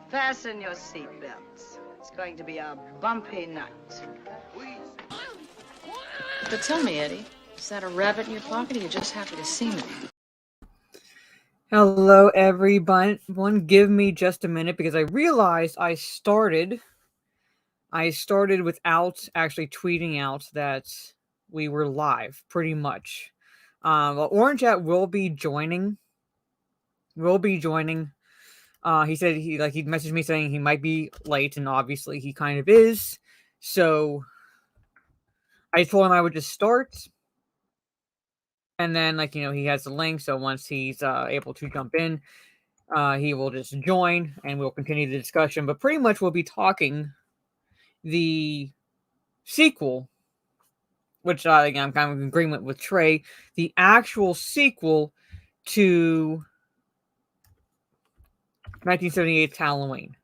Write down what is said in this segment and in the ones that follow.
Fasten your seatbelts. It's going to be a bumpy night. But tell me, Eddie, is that a rabbit in your pocket or are you just happy to see me? Hello, everyone. Give me just a minute because I realized I started without actually tweeting out that we were live, pretty much. Well, Orange Hat will be joining. He said he messaged me saying he might be late, and obviously he kind of is. So I told him I would just start, and then he has the link. So once he's able to jump in, he will just join, and we'll continue the discussion. But pretty much we'll be talking the sequel, which again, I'm kind of in agreement with Trey, the actual sequel to 1978's Halloween.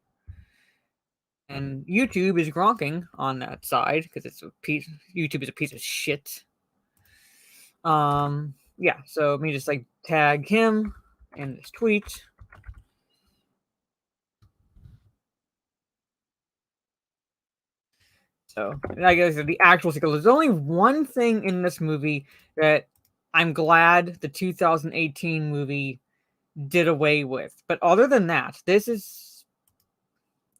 And YouTube is gronking on that side because YouTube is a piece of shit. Yeah, so let me just tag him in this tweet. So I guess the actual sequel. There's only one thing in this movie that I'm glad the 2018 movie did away with. But other than that, this is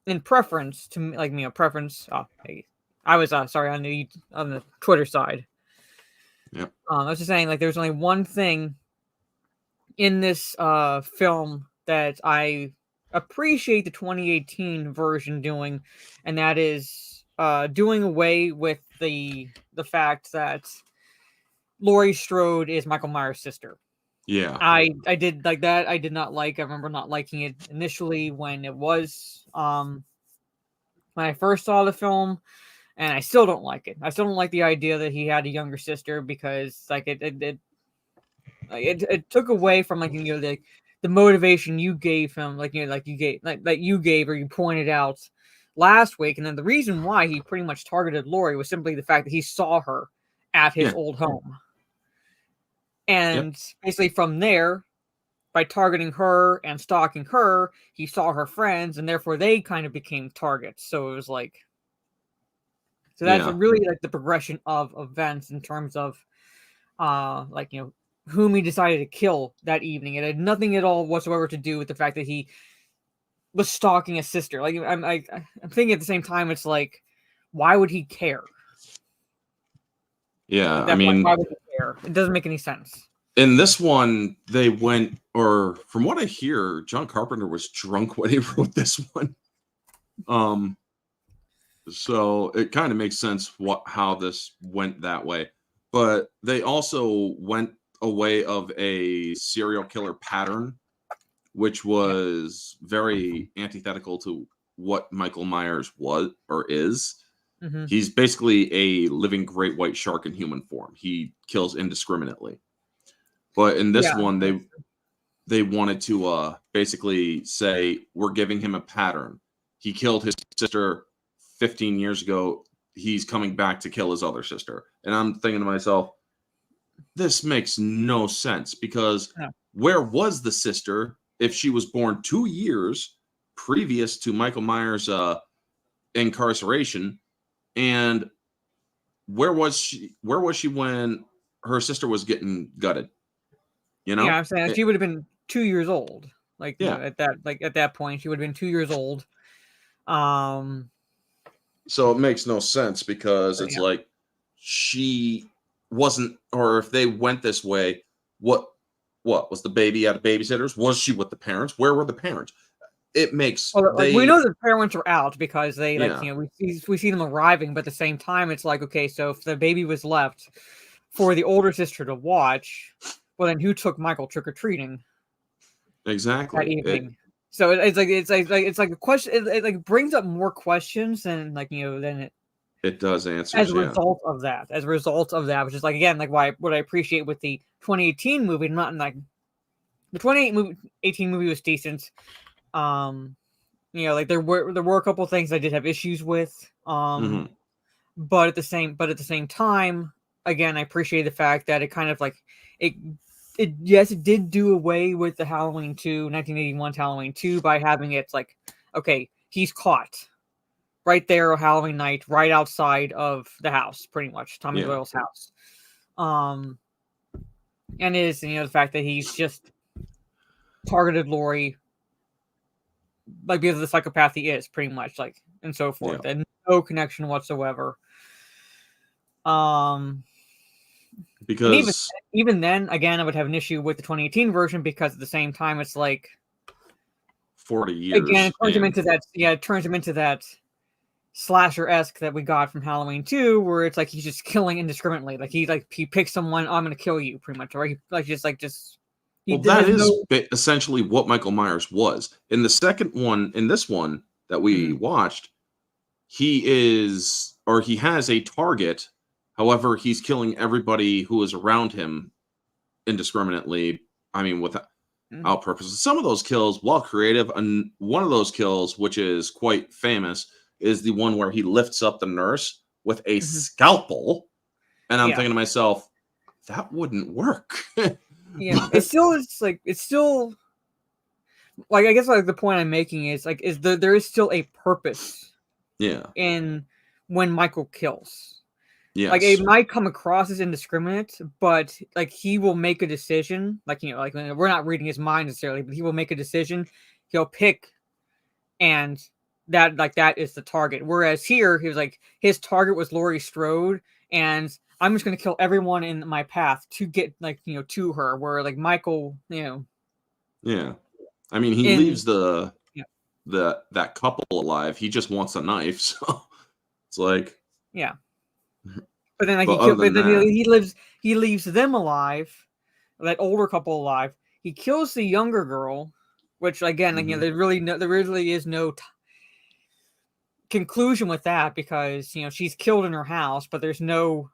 in preference to me, preference. Oh, hey, I was sorry on the Twitter side. Yep. I was just saying there's only one thing in this film that I appreciate the 2018 version doing, and that is doing away with the fact that Laurie Strode is Michael Myers' sister. Yeah. I did like that. I did not like. I remember not liking it initially when it was when I first saw the film, and I still don't like it. I still don't like the idea that he had a younger sister because it took away from the motivation you gave him, you gave or you pointed out last week, and then the reason why he pretty much targeted Laurie was simply the fact that he saw her at his old home. And basically from there, by targeting her and stalking her, he saw her friends, and therefore they kind of became targets. So it was so that's really the progression of events in terms of whom he decided to kill that evening. It had nothing at all whatsoever to do with the fact that he was stalking a sister. I'm thinking at the same time, it's why would he care? Yeah, I mean, why would he care? It doesn't make any sense. In this one, they went, or from what I hear, John Carpenter was drunk when he wrote this one. So it kind of makes sense how this went that way. But they also went a way of a serial killer pattern, which was very antithetical to what Michael Myers was or is. Mm-hmm. He's basically a living great white shark in human form. He kills indiscriminately. But in this one, they wanted to basically say, we're giving him a pattern. He killed his sister 15 years ago. He's coming back to kill his other sister. And I'm thinking to myself, this makes no sense because where was the sister if she was born 2 years previous to Michael Myers' incarceration? And where was she when her sister was getting gutted? Yeah, I'm saying she would have been 2 years old. At that point, she would have been 2 years old. So it makes no sense because it's she wasn't, or if they went this way, what was the baby at a babysitter's? Was she with the parents? Where were the parents? It makes we know the parents are out because they we see them arriving, but at the same time it's okay, so if the baby was left for the older sister to watch, well then who took Michael trick-or-treating exactly that evening? So it's a question. It brings up more questions than than it does answer as a result of that. As a result of that, which is again what I appreciate with the 2018 movie. Not the 2018 movie was decent. There were a couple of things I did have issues with. But at the same time, again, I appreciate the fact that it kind of it did do away with the 1981 Halloween 2 by having its okay, he's caught right there Halloween night, right outside of the house, pretty much Tommy Doyle's house. And it is, the fact that he's just targeted Laurie, like, because of the psychopath he is, pretty much, like, and so forth, and no connection whatsoever. Because even then, again, I would have an issue with the 2018 version because at the same time, it's like 40 years. Again, it turns him into that. Yeah, it turns him into that slasher-esque that we got from Halloween 2, where it's like he's just killing indiscriminately. Like he picks someone, I'm gonna kill you, pretty much, or he just. Well, that is essentially what Michael Myers was. In the second one, in this one that we watched, he has a target. However, he's killing everybody who is around him indiscriminately. I mean, without purpose. Some of those kills, while creative, and one of those kills, which is quite famous, is the one where he lifts up the nurse with a scalpel. And I'm thinking to myself, that wouldn't work. Yeah, it's still like, I guess, like, the point I'm making is like there is still a purpose. Yeah. In when Michael kills. Yes. Like, it might come across as indiscriminate, but like he will make a decision. Like, like, we're not reading his mind necessarily, but he will make a decision. He'll pick, and that is the target. Whereas here, he was like, his target was Laurie Strode, and I'm just gonna kill everyone in my path to get, like, to her. Where, like, Michael, Yeah. I mean, he leaves that couple alive. He just wants a knife, so it's like, yeah. But then, like, he leaves them alive, that older couple alive. He kills the younger girl, which, again, like, there really is no conclusion with that, because she's killed in her house, but there's no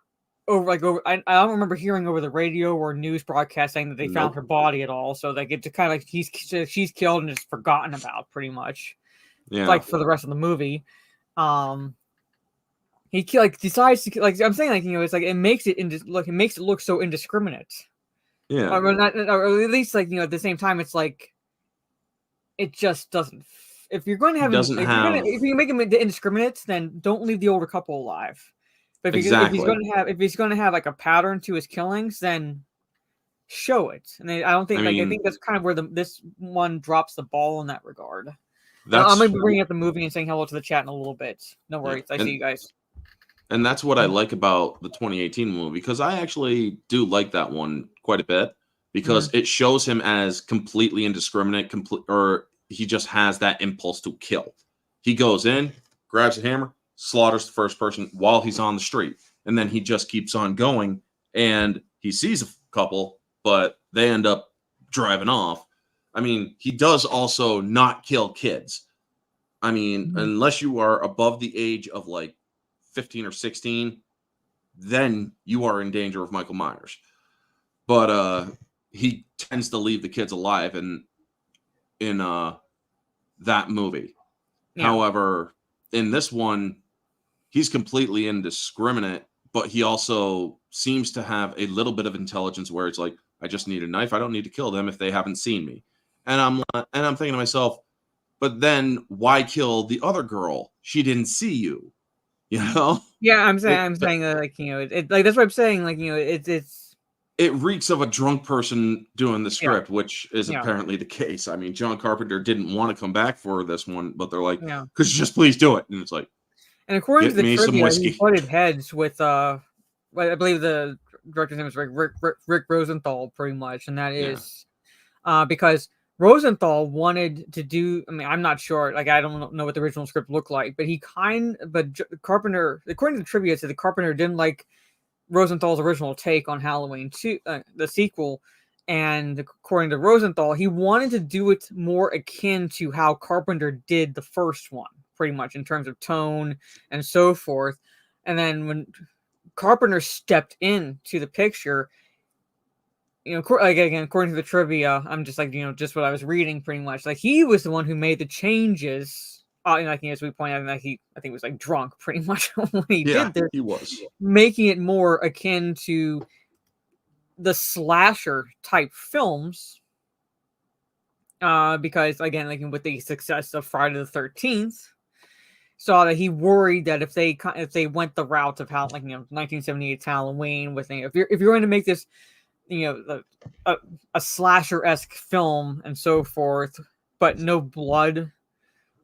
I don't remember hearing over the radio or news broadcast saying that they found her body at all. So, like, it's kind of like she's killed and just forgotten about, pretty much. Yeah. Like, for the rest of the movie. He decides to, like, I'm saying, like, it's like it makes it look so indiscriminate. Yeah. Or at least, like, at the same time, it's like it just doesn't. If you're going to have, if you make him indiscriminate, then don't leave the older couple alive. But if he's going to have like a pattern to his killings, then show it. And I don't think, I think that's kind of where this one drops the ball in that regard. I'm going to be bringing up the movie and saying hello to the chat in a little bit. No worries. I see you guys. And that's what I like about the 2018 movie, because I actually do like that one quite a bit, because it shows him as completely indiscriminate, or he just has that impulse to kill. He goes in, grabs a hammer, slaughters the first person while he's on the street, and then he just keeps on going, and he sees a couple, but they end up driving off. I mean, he does also not kill kids. I mean, unless you are above the age of like 15 or 16, then you are in danger of Michael Myers. But he tends to leave the kids alive in that movie. Yeah. However, in this one, he's completely indiscriminate, but he also seems to have a little bit of intelligence where it's like, I just need a knife. I don't need to kill them if they haven't seen me. And I'm thinking to myself, but then why kill the other girl? She didn't see you. Yeah, I'm saying like, like, that's what I'm saying. Like, it reeks of a drunk person doing the script, which is apparently the case. I mean, John Carpenter didn't want to come back for this one, but they're like, could you just please do it? And it's like, and according to the trivia, he butted heads with I believe the director's name is Rick Rosenthal, pretty much, and that is because Rosenthal wanted to do. I mean, I'm not sure. Like, I don't know what the original script looked like, but Carpenter, according to the trivia, said the Carpenter didn't like Rosenthal's original take on Halloween 2, the sequel, and according to Rosenthal, he wanted to do it more akin to how Carpenter did the first one, pretty much in terms of tone and so forth. And then when Carpenter stepped into the picture, like, again, according to the trivia, I'm just like, just what I was reading, pretty much. Like, he was the one who made the changes. Like, as we pointed out, like, I think he was like drunk, pretty much, when he did this. He was making it more akin to the slasher type films because again, like with the success of Friday the 13th, saw that he worried that if they went the route of how 1978 Halloween with if you're going to make this a slasher-esque film and so forth, but no blood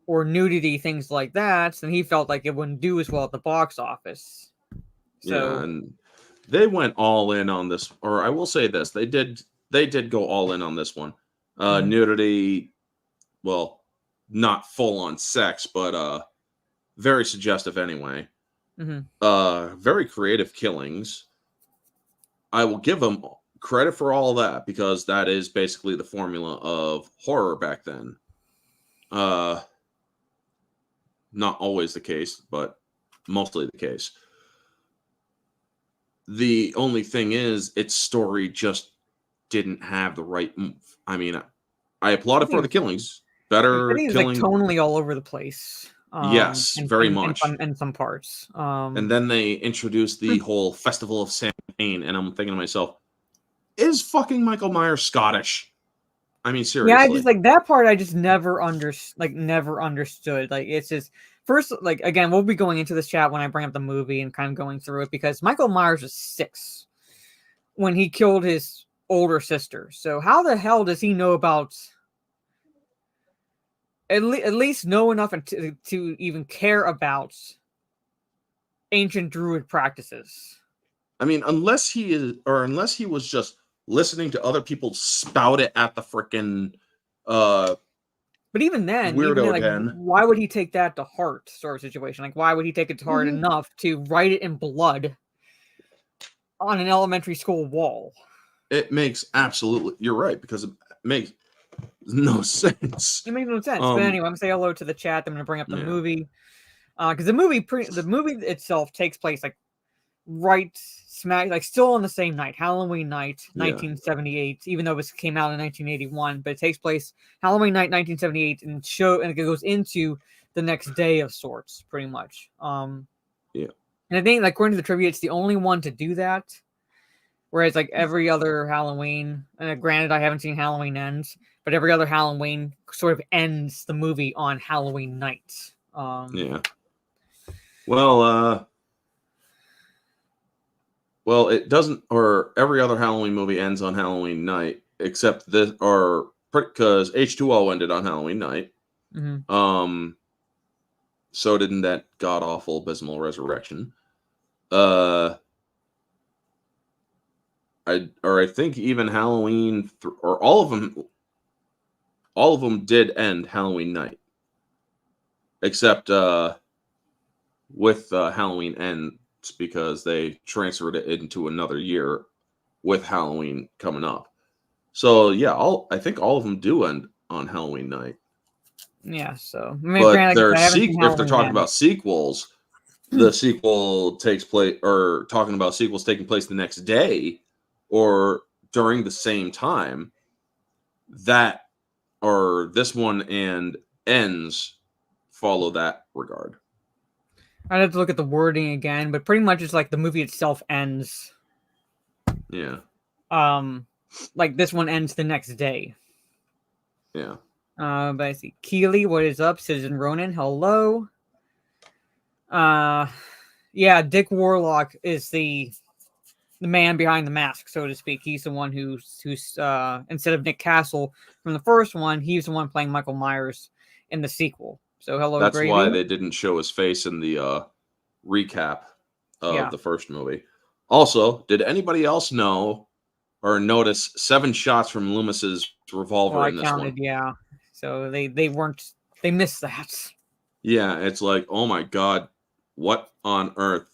or nudity, things like that, then he felt like it wouldn't do as well at the box office. So yeah, and they went all in on this, or I will say this, they did go all in on this one. Nudity, well, not full on sex, but very suggestive anyway. Very creative killings. I will give them credit for all that because that is basically the formula of horror back then. Not always the case, but mostly the case. The only thing is, its story just didn't have the right oomph. I mean, I applaud it for the killings. Better I think it's killing. like tonally all over the place. Yes, very much. In some parts. And then they introduced the whole Festival of Samhain, and I'm thinking to myself, is fucking Michael Myers Scottish? I mean, seriously. Yeah, I just like that part. I just never understood. Like, it's just first, like, again, we'll be going into this chat when I bring up the movie and kind of going through it because Michael Myers was 6 when he killed his older sister. So how the hell does he know about? At least know enough to even care about ancient druid practices. I mean, unless he was just listening to other people spout it at the frickin' but even then, weirdo why would he take that to heart, sort of situation? Like, why would he take it to heart enough to write it in blood on an elementary school wall? It makes you're right, because it makes no sense. It makes no sense. But anyway, I'm gonna say hello to the chat. I'm gonna bring up the movie because the movie itself takes place like right smack, like still on the same night, Halloween night, 1978. Even though it came out in 1981, but it takes place Halloween night, 1978, and it goes into the next day of sorts, pretty much. And I think, like, according to the trivia, it's the only one to do that. Whereas, like, every other Halloween, and granted, I haven't seen Halloween Ends, but every other Halloween sort of ends the movie on Halloween night. Well, it doesn't, or every other Halloween movie ends on Halloween night, except this, or because H2O ended on Halloween night. So didn't that god awful abysmal Resurrection. I think even Halloween or all of them did end Halloween night, except with Halloween Ends, because they transferred it into another year with Halloween coming up. So yeah, I think all of them do end on Halloween night. Yeah, so but if they're talking about sequels, the sequel takes place, or talking about sequels taking place the next day or during the same time, that or this one and Ends follow that regard. I'd have to look at the wording again, but pretty much it's like the movie itself ends. Yeah. Like this one ends the next day. Yeah. But I see Keely, what is up? Citizen Ronan, hello. Yeah, Dick Warlock is the man behind the mask, so to speak. He's the one who's instead of Nick Castle from the first one, he's the one playing Michael Myers in the sequel. So hello, that's Gravy. why they didn't show his face in the recap of the first movie. Also, did anybody else know or notice 7 shots from Loomis's revolver in this one? Yeah. So they missed that. Yeah, it's like, oh my god, what on earth?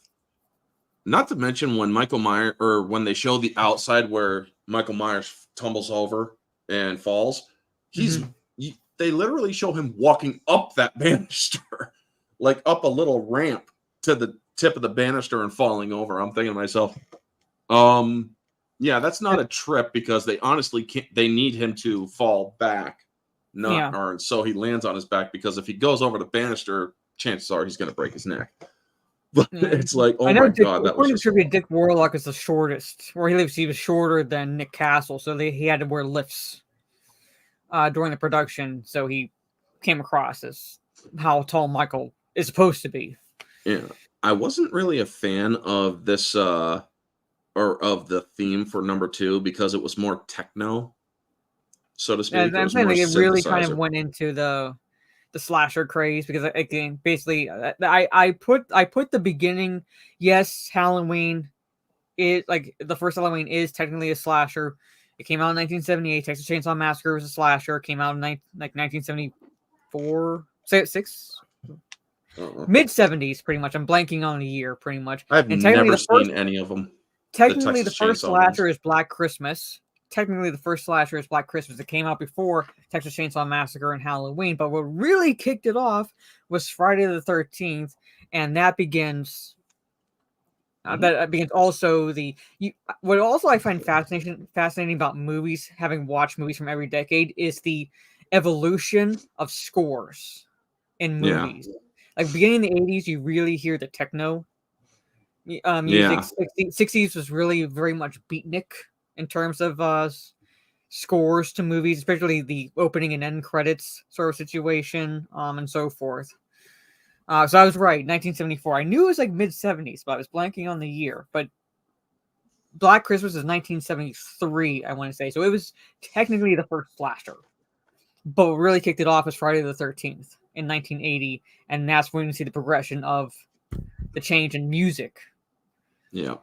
Not to mention when Michael Myers, or when they show the outside where Michael Myers tumbles over and falls, they literally show him walking up that banister, like up a little ramp to the tip of the banister and falling over. I'm thinking to myself, yeah, that's not a trip, because they honestly can't. They need him to fall back, or so he lands on his back, because if he goes over the banister, chances are he's going to break his neck. But it's like, oh my god, that was trivia. Dick Warlock is the shortest. Where he lives, he was shorter than Nick Castle, so he had to wear lifts. during the production, so he came across as how tall Michael is supposed to be. Yeah, I wasn't really a fan of this or of the theme for number 2 because it was more techno, so to speak. And It I'm was saying more like, it really kind of synthesizer. went into the slasher craze because again, basically, I put the beginning. Yes, Halloween is like the first Halloween is technically a slasher. It came out in 1978. Texas Chainsaw Massacre was a slasher. It came out in 1974, six, mid 70s, pretty much. I'm blanking on the year, pretty much. I've And technically, never the first seen any of them. technically the Texas first Chainsaw ones. slasher is Black Christmas. Technically, the first slasher is Black Christmas. It came out before Texas Chainsaw Massacre and Halloween, but what really kicked it off was Friday the 13th, and that begins. That begins also what also I find fascinating about movies, having watched movies from every decade, is the evolution of scores in Yeah. movies. Like beginning in the 80s, you really hear the techno music. Yeah. 60s was really very much beatnik in terms of scores to movies, especially the opening and end credits sort of situation, and so forth. So I was right, 1974. I knew it was like mid 70s, but I was blanking on the year. But Black Christmas is 1973, I want to say. So it was technically the first slasher. But what really kicked it off was Friday the 13th in 1980. And that's when you see the progression of the change in music. Yeah.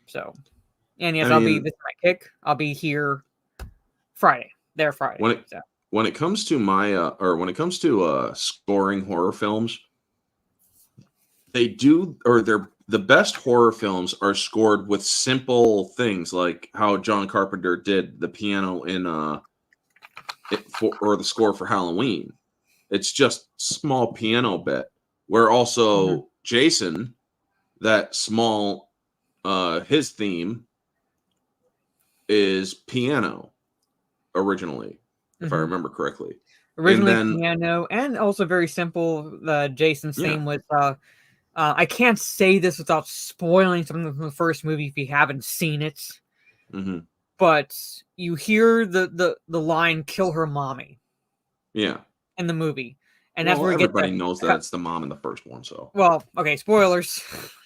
So, and yes, I mean, this is my kick. I'll be here Friday. There Friday. When it comes to when it comes to scoring horror films, the best horror films are scored with simple things like how John Carpenter did the piano in or the score for Halloween. It's just small piano bit. Where also Jason, that small his theme is piano originally, if I remember correctly. Originally piano, and also very simple. Jason's theme was I can't say this without spoiling something from the first movie if you haven't seen it. But you hear the line "kill her mommy." Yeah. In the movie, and that's where everybody knows that it's the mom in the first one. So okay, spoilers.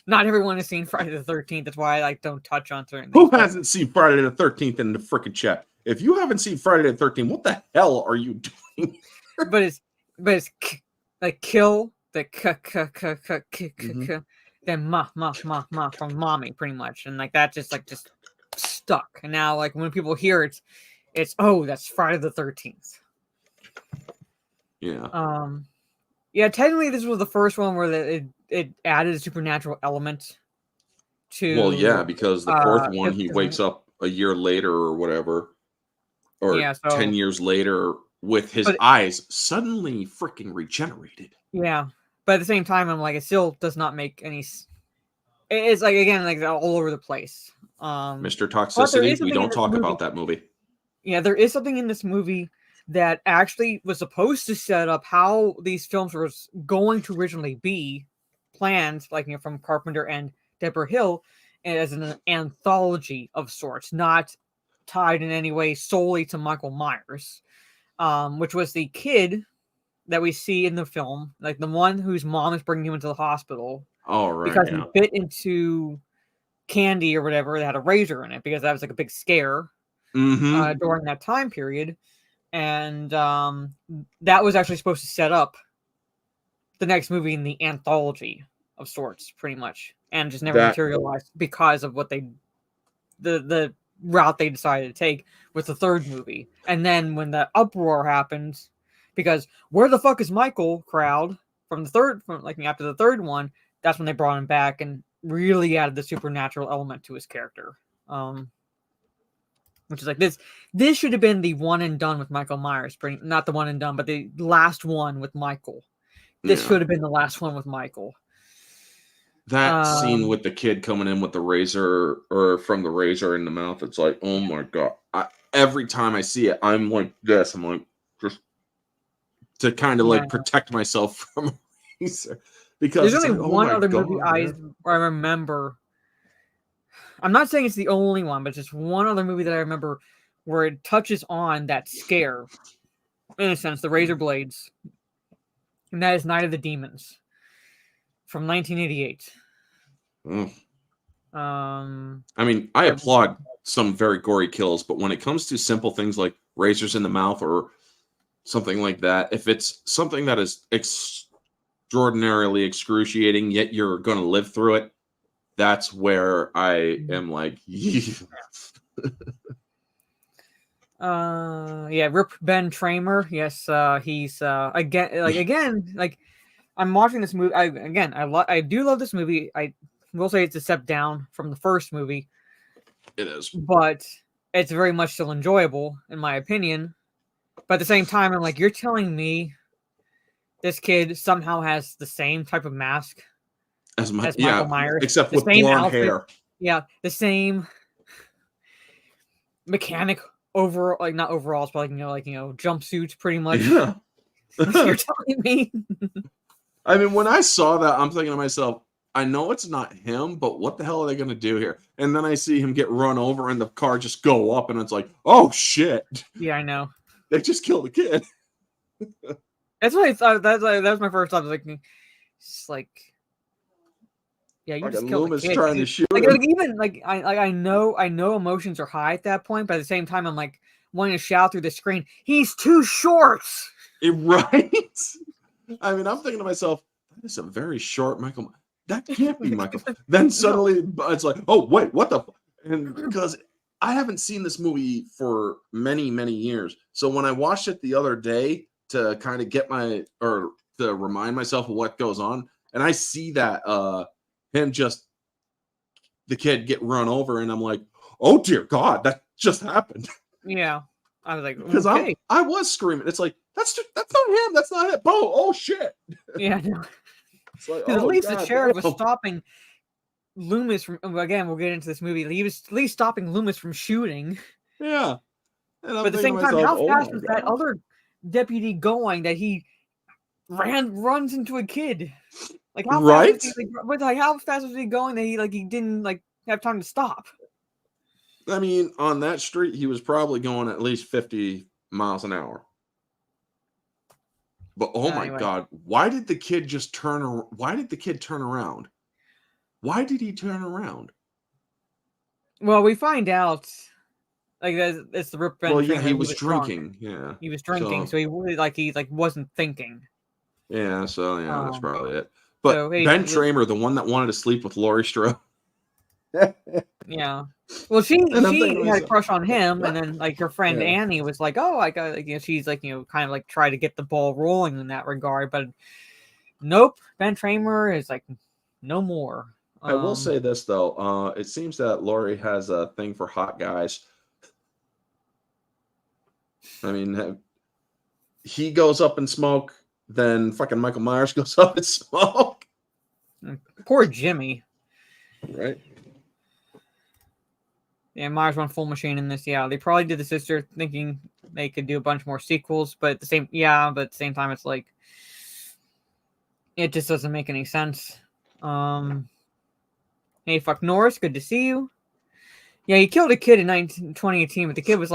Not everyone has seen Friday the 13th. That's why I don't touch on certain things. Who hasn't seen Friday the 13th in the freaking chat? If you haven't seen Friday the 13th, what the hell are you doing? but it's like kill the then ma from mommy, pretty much, and like that just stuck. And now like when people hear it, it's that's Friday the 13th. Yeah. Yeah. Technically, this was the first one where it added a supernatural element to. Well, yeah, because the fourth one he wakes up a year later or whatever, or 10 years later with his eyes suddenly freaking regenerated. Yeah, but at the same time, I'm like, it still does not make any. It's like again, like all over the place. Mr. Toxicity, we don't talk about that movie. Yeah, there is something in this movie that actually was supposed to set up how these films were going to originally be planned, like from Carpenter and Deborah Hill, as an anthology of sorts, not tied in any way solely to Michael Myers, which was the kid that we see in the film, like the one whose mom is bringing him into the hospital. Oh, right. Because he bit into candy or whatever that had a razor in it, because that was like a big scare during that time period. And that was actually supposed to set up the next movie in the anthology of sorts, pretty much, and just never materialized because of what the route they decided to take with the third movie. And then when the uproar happened, because where the fuck is Michael crowd from after the third one, that's when they brought him back and really added the supernatural element to his character. Which is like this should have been the one and done with Michael Myers, not the one and done, but the last one with Michael. This should have been the last one with Michael. That scene with the kid coming in with the razor, or from the razor in the mouth, it's like, oh my god! Every time I see it, I'm like this. I'm like, just to kind of like protect myself from a razor, because there's only one other movie I remember. I'm not saying it's the only one, but just one other movie that I remember where it touches on that scare in a sense, the razor blades, and that is Night of the Demons from 1988. I mean, I applaud some very gory kills, but when it comes to simple things like razors in the mouth or something like that, if it's something that is extraordinarily excruciating, yet you're going to live through it, that's where I am like, yeah, Rip Ben Tramer. Yes, he's again, I'm watching this movie. I do love this movie. I will say it's a step down from the first movie. It is, but it's very much still enjoyable in my opinion. But at the same time, I'm like, you're telling me this kid somehow has the same type of mask as Michael Myers, except with blonde outfit, hair. Yeah, the same mechanic over, like not overalls, but jumpsuits, pretty much. Yeah. You're telling me. I mean, when I saw that, I'm thinking to myself, I know it's not him, but what the hell are they going to do here? And then I see him get run over and the car just go up, and it's like, oh shit! Yeah, I know. They just killed a kid. That's what I thought. That was my first thought. I was like, it's like, yeah, you just killed a kid. Trying to shoot like, him. even I know emotions are high at that point, but at the same time, I'm like wanting to shout through the screen, he's too short. Right? I mean, I'm thinking to myself, that is a very short Michael. That can't be Michael. Then suddenly it's like, oh wait, what the? And because I haven't seen this movie for many, many years, so when I watched it the other day to kind of to remind myself of what goes on, and I see that the kid get run over, and I'm like, oh dear God, that just happened. Yeah, I was like, because okay. I was screaming. It's like that's not him. That's not it. Oh shit. Yeah. No. It's like, at least the sheriff was stopping Loomis from. Again, we'll get into this movie. He was at least stopping Loomis from shooting. Yeah. But at the same time, how fast was that other deputy going that he runs into a kid? Like how fast was he, how fast was he going that he didn't have time to stop? I mean, on that street, he was probably going at least 50 miles an hour. But my God, why did the kid turn around? Why did he turn around? Well, we find out it's the Rip Ben. Well, yeah, he was drinking. Yeah, he was drinking, so he wasn't thinking. Yeah, so yeah, that's probably it. But so, Ben Tramer, the one that wanted to sleep with Laurie Strode. Yeah. Well, she had a crush on him, and then her friend Annie was like, "Oh, she's kind of try to get the ball rolling in that regard." But nope, Ben Tramer is no more. I will say this though, it seems that Laurie has a thing for hot guys. I mean, he goes up in smoke, then fucking Michael Myers goes up in smoke. Poor Jimmy. Right. Yeah, Myers went full machine in this. Yeah, they probably did the sister thinking they could do a bunch more sequels, but at the same time, it's it just doesn't make any sense. Hey, fuck Norris, good to see you. Yeah, he killed a kid in 2018, but the kid was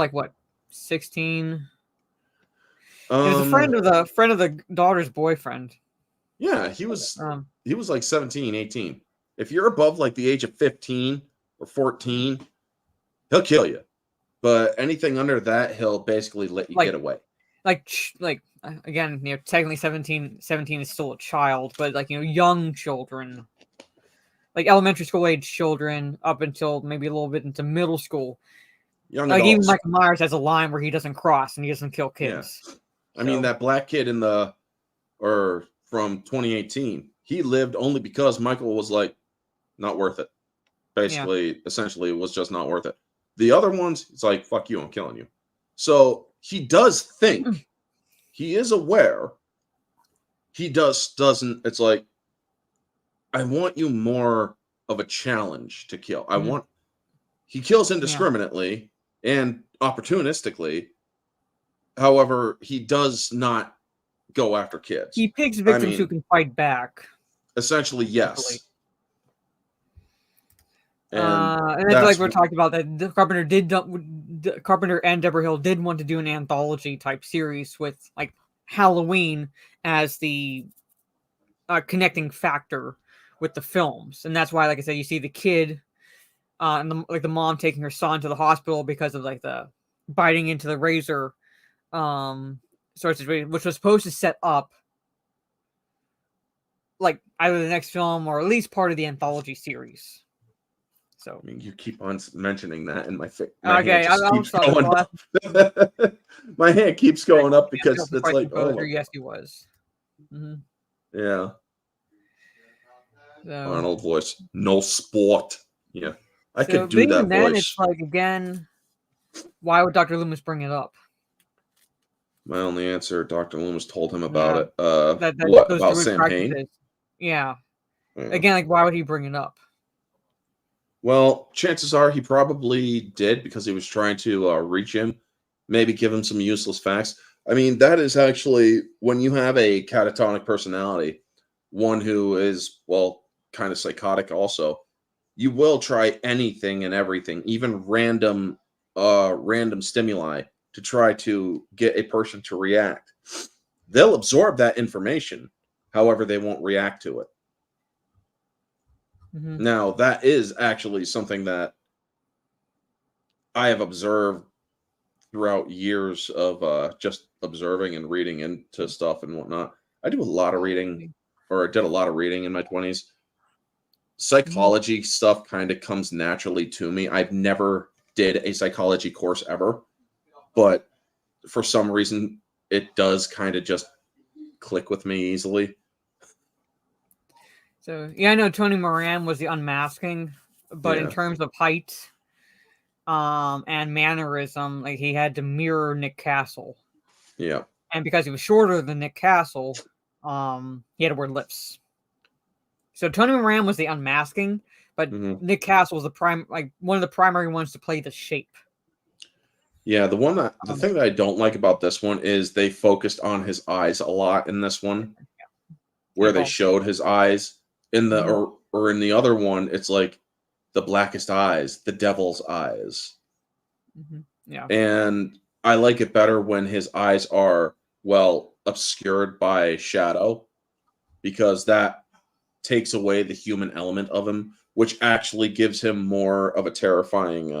16. He was a friend of the daughter's boyfriend. Yeah, he was 17, 18. If you're above the age of 15 or 14, he'll kill you. But anything under that, he'll basically let you get away. Again, technically 17 is still a child, but young children, elementary school age children up until maybe a little bit into middle school. Young adults. Even Michael Myers has a line where he doesn't cross and he doesn't kill kids. Yeah. I mean, that black kid from 2018, he lived only because Michael was not worth it. Basically, essentially, it was just not worth it. The other ones, it's fuck you, I'm killing you. So he does think, he is aware. He doesn't. It's I want you more of a challenge to kill. He kills indiscriminately and opportunistically. However, he does not go after kids. He picks victims who can fight back. Essentially, yes. And that's we're talking about that. The Carpenter Carpenter and Deborah Hill did want to do an anthology type series with like Halloween as the connecting factor with the films, and that's why, like I said, you see the kid and the mom taking her son to the hospital because of like the biting into the razor, which was supposed to set up like either the next film or at least part of the anthology series. So I mean, you keep on mentioning that, and my okay, hand just keeps going up. My hand keeps going up because it's like, oh, yes, he was. Mm-hmm. Yeah. So, Arnold voice, no sport. Yeah, I so could do that then voice. It's like, again, why would Dr. Loomis bring it up? My only answer, Dr. Loomis told him about it. That what goes about through his Sam Hain? practices. Yeah. Again, like, why would he bring it up? Well, chances are he probably did because he was trying to reach him, maybe give him some useless facts. I mean, that is actually when you have a catatonic personality, one who is, well, kind of psychotic also, you will try anything and everything, even random stimuli to try to get a person to react. They'll absorb that information, however, they won't react to it. Mm-hmm. Now, that is actually something that I have observed throughout years of just observing and reading into stuff and whatnot. I do a lot of reading, or I did a lot of reading in my 20s. Psychology stuff kind of comes naturally to me. I've never did a psychology course ever, but for some reason, it does kind of just click with me easily. So, yeah, I know Tony Moran was the unmasking, but in terms of height and mannerism, like, he had to mirror Nick Castle. Yeah. And because he was shorter than Nick Castle, he had to wear lips. So Tony Moran was the unmasking, but Nick Castle was one of the primary ones to play the shape. Yeah, the thing that I don't like about this one is they focused on his eyes a lot in this one, where they showed his eyes. In the or in the other one, it's like the blackest eyes, the devil's eyes. Yeah, and I like it better when his eyes are obscured by shadow, because that takes away the human element of him, which actually gives him more of a terrifying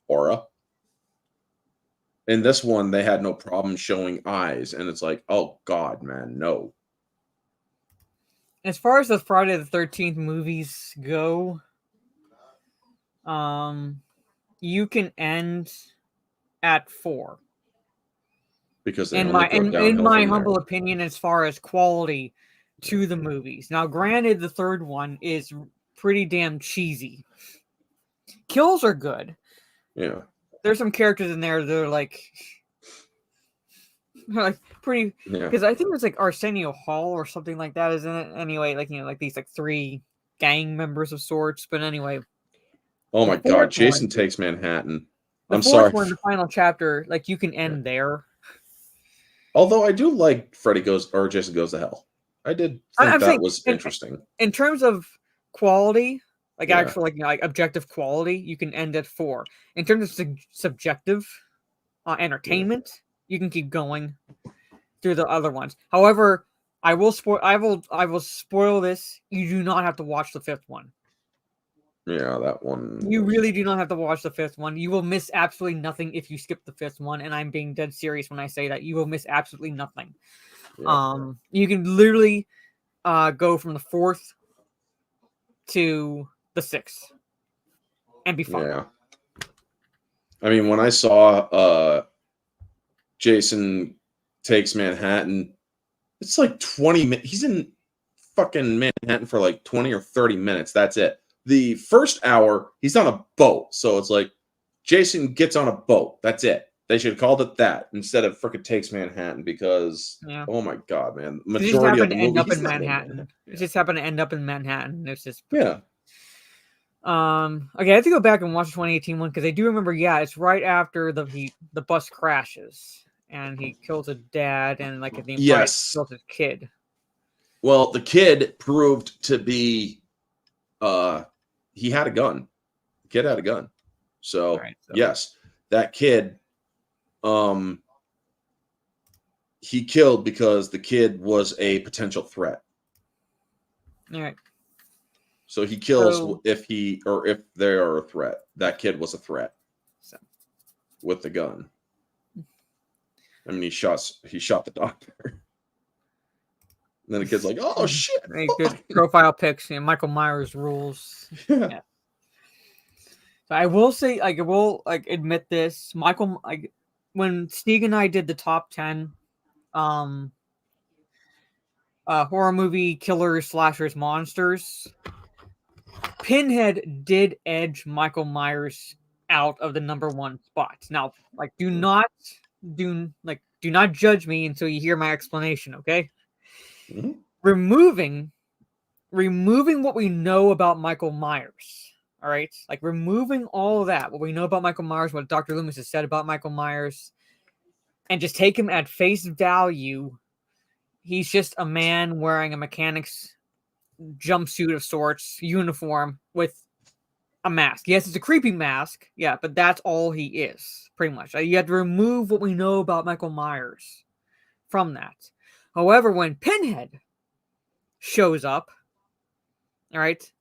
aura. In this one, they had no problem showing eyes, and it's like, oh God, man, no. As far as the Friday the 13th movies go, you can end at 4. Because in my humble opinion, as far as quality to the movies. Now, granted, the third one is pretty damn cheesy. Kills are good. Yeah. There's some characters in there that are like pretty, because I think it's like Arsenio Hall or something like that, isn't it? Anyway, like these like 3 gang members of sorts. But anyway. Oh my God, Jason Takes Manhattan. I'm sorry. The fourth one, the final chapter, like, you can end there. Although I do like Jason Goes to Hell. I did think that was interesting. In terms of quality, like actual, like objective quality, you can end at 4. In terms of subjective entertainment, you can keep going through the other ones. However, I will spoil this. You do not have to watch the 5th one. Yeah, that one. You really do not have to watch the 5th one. You will miss absolutely nothing if you skip the 5th one, and I'm being dead serious when I say that. You will miss absolutely nothing. Yeah. You can literally go from the 4th to the 6th and be fine. Yeah. I mean, when I saw Jason Takes Manhattan, it's like 20 minutes. He's in fucking Manhattan for like 20 or 30 minutes. That's it. The first hour, he's on a boat. So it's like Jason gets on a boat. That's it. They should have called it that instead of frickin' Takes Manhattan, because, oh my God, man. Majority of the movie, he's not in Manhattan. It just happened to end up in Manhattan. It's just... Yeah. Okay, I have to go back and watch the 2018 one, because I do remember, it's right after the bus crashes, and he kills a dad, and like the kills his kid. Well, the kid proved to be... he had a gun. The kid had a gun. So, yes. that kid, he killed because the kid was a potential threat. All right. So he kills So- if they are a threat. That kid was a threat. So. With the gun. I mean, he shot the doctor. And then the kid's like, "Oh shit!" Hey, good profile pics. Michael Myers rules. Yeah. So I will say, I will admit this. Michael, when Sneak and I did the top 10, horror movie killers, slashers, monsters, Pinhead did edge Michael Myers out of the number 1 spot. Now, do not judge me until you hear my explanation, okay? Mm-hmm. Removing what we know about Michael Myers, all right? Removing all of that, what we know about Michael Myers, what Dr. Loomis has said about Michael Myers, and just take him at face value. He's just a man wearing a mechanic's jumpsuit of sorts, uniform, with a mask. Yes, it's a creepy mask, yeah, but that's all he is, pretty much. You have to remove what we know about Michael Myers from that. However, when Pinhead shows up, all right,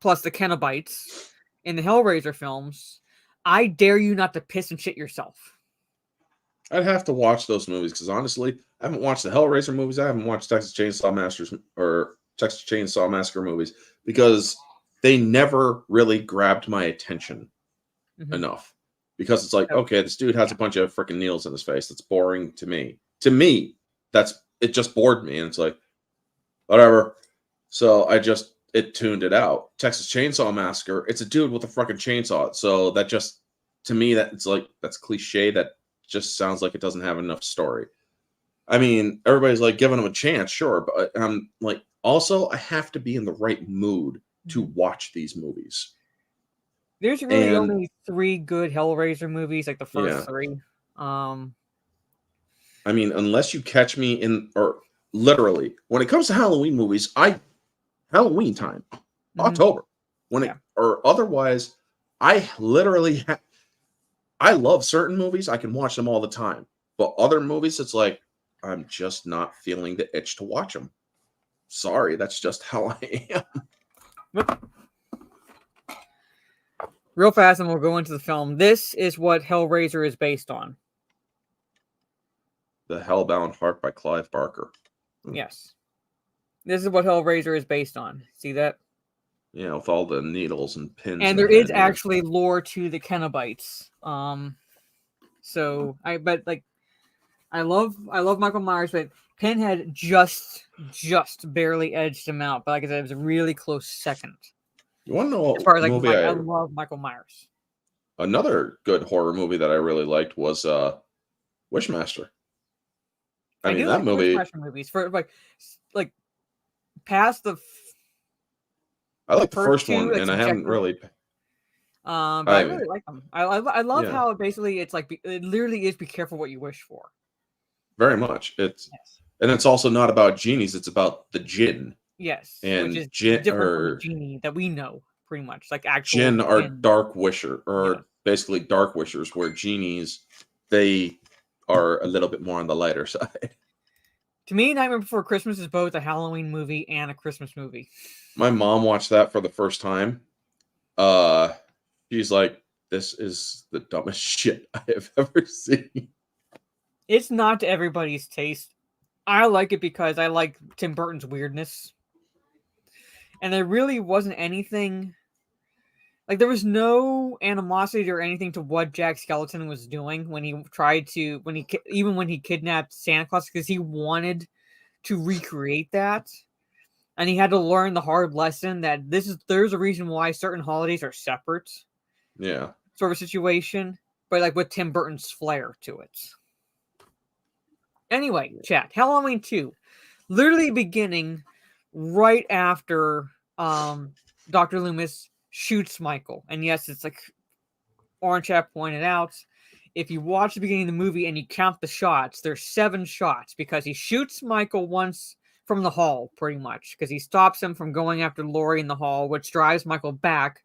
plus the Cenobites in the Hellraiser films, I dare you not to piss and shit yourself. I'd have to watch those movies because honestly, I haven't watched the Hellraiser movies. I haven't watched Texas Chainsaw Massacre movies because they never really grabbed my attention enough. Because it's like, okay, this dude has a bunch of freaking needles in his face. That's boring to me. To me, it just bored me, and it's like, whatever. So it tuned it out. Texas Chainsaw Massacre, it's a dude with a fucking chainsaw. So that just, to me, that's cliche. That just sounds like it doesn't have enough story. I mean, everybody's like giving him a chance, sure, but I'm like, also, I have to be in the right mood to watch these movies. There's really only 3 good Hellraiser movies, the first 3. I mean, unless you catch me or literally, when it comes to Halloween movies, Halloween time, October, or otherwise, I literally, I love certain movies. I can watch them all the time, but other movies, it's like, I'm just not feeling the itch to watch them. Sorry, that's just how I am. Real fast, and we'll go into the film. This is what Hellraiser is based on. The Hellbound Heart by Clive Barker. Yes. This is what Hellraiser is based on. See that? Yeah, with all the needles and pins. And there is actually lore to the Cenobites. I love Michael Myers, but Pinhead just barely edged him out. But like I said, it was a really close second. You want to know what as far as movie I love Michael Myers. Another good horror movie that I really liked was Wishmaster. I mean, that like movie. Wishmaster movies for past the. I like the first one, and I haven't really. But I really like them. I love how basically it's like it literally is be careful what you wish for. Very much. And it's also not about genies. It's about the jinn. Yes, and which is jinn different from genie that we know, pretty much. Like actual jinn are dark wisher, or basically dark wishers, where genies they are a little bit more on the lighter side. To me, Nightmare Before Christmas is both a Halloween movie and a Christmas movie. My mom watched that for the first time. She's like, "This is the dumbest shit I have ever seen." It's not to everybody's taste. I like it because I like Tim Burton's weirdness. And there really wasn't anything... there was no animosity or anything to what Jack Skellington was doing when he tried to... when he kidnapped Santa Claus, because he wanted to recreate that. And he had to learn the hard lesson that there's a reason why certain holidays are separate. Yeah. Sort of situation. But with Tim Burton's flair to it. Anyway, chat. Halloween 2. Literally beginning right after Dr. Loomis shoots Michael. And yes, it's like Orange Chat pointed out. If you watch the beginning of the movie and you count the shots, there's 7 shots because he shoots Michael once from the hall, pretty much. Because he stops him from going after Laurie in the hall, which drives Michael back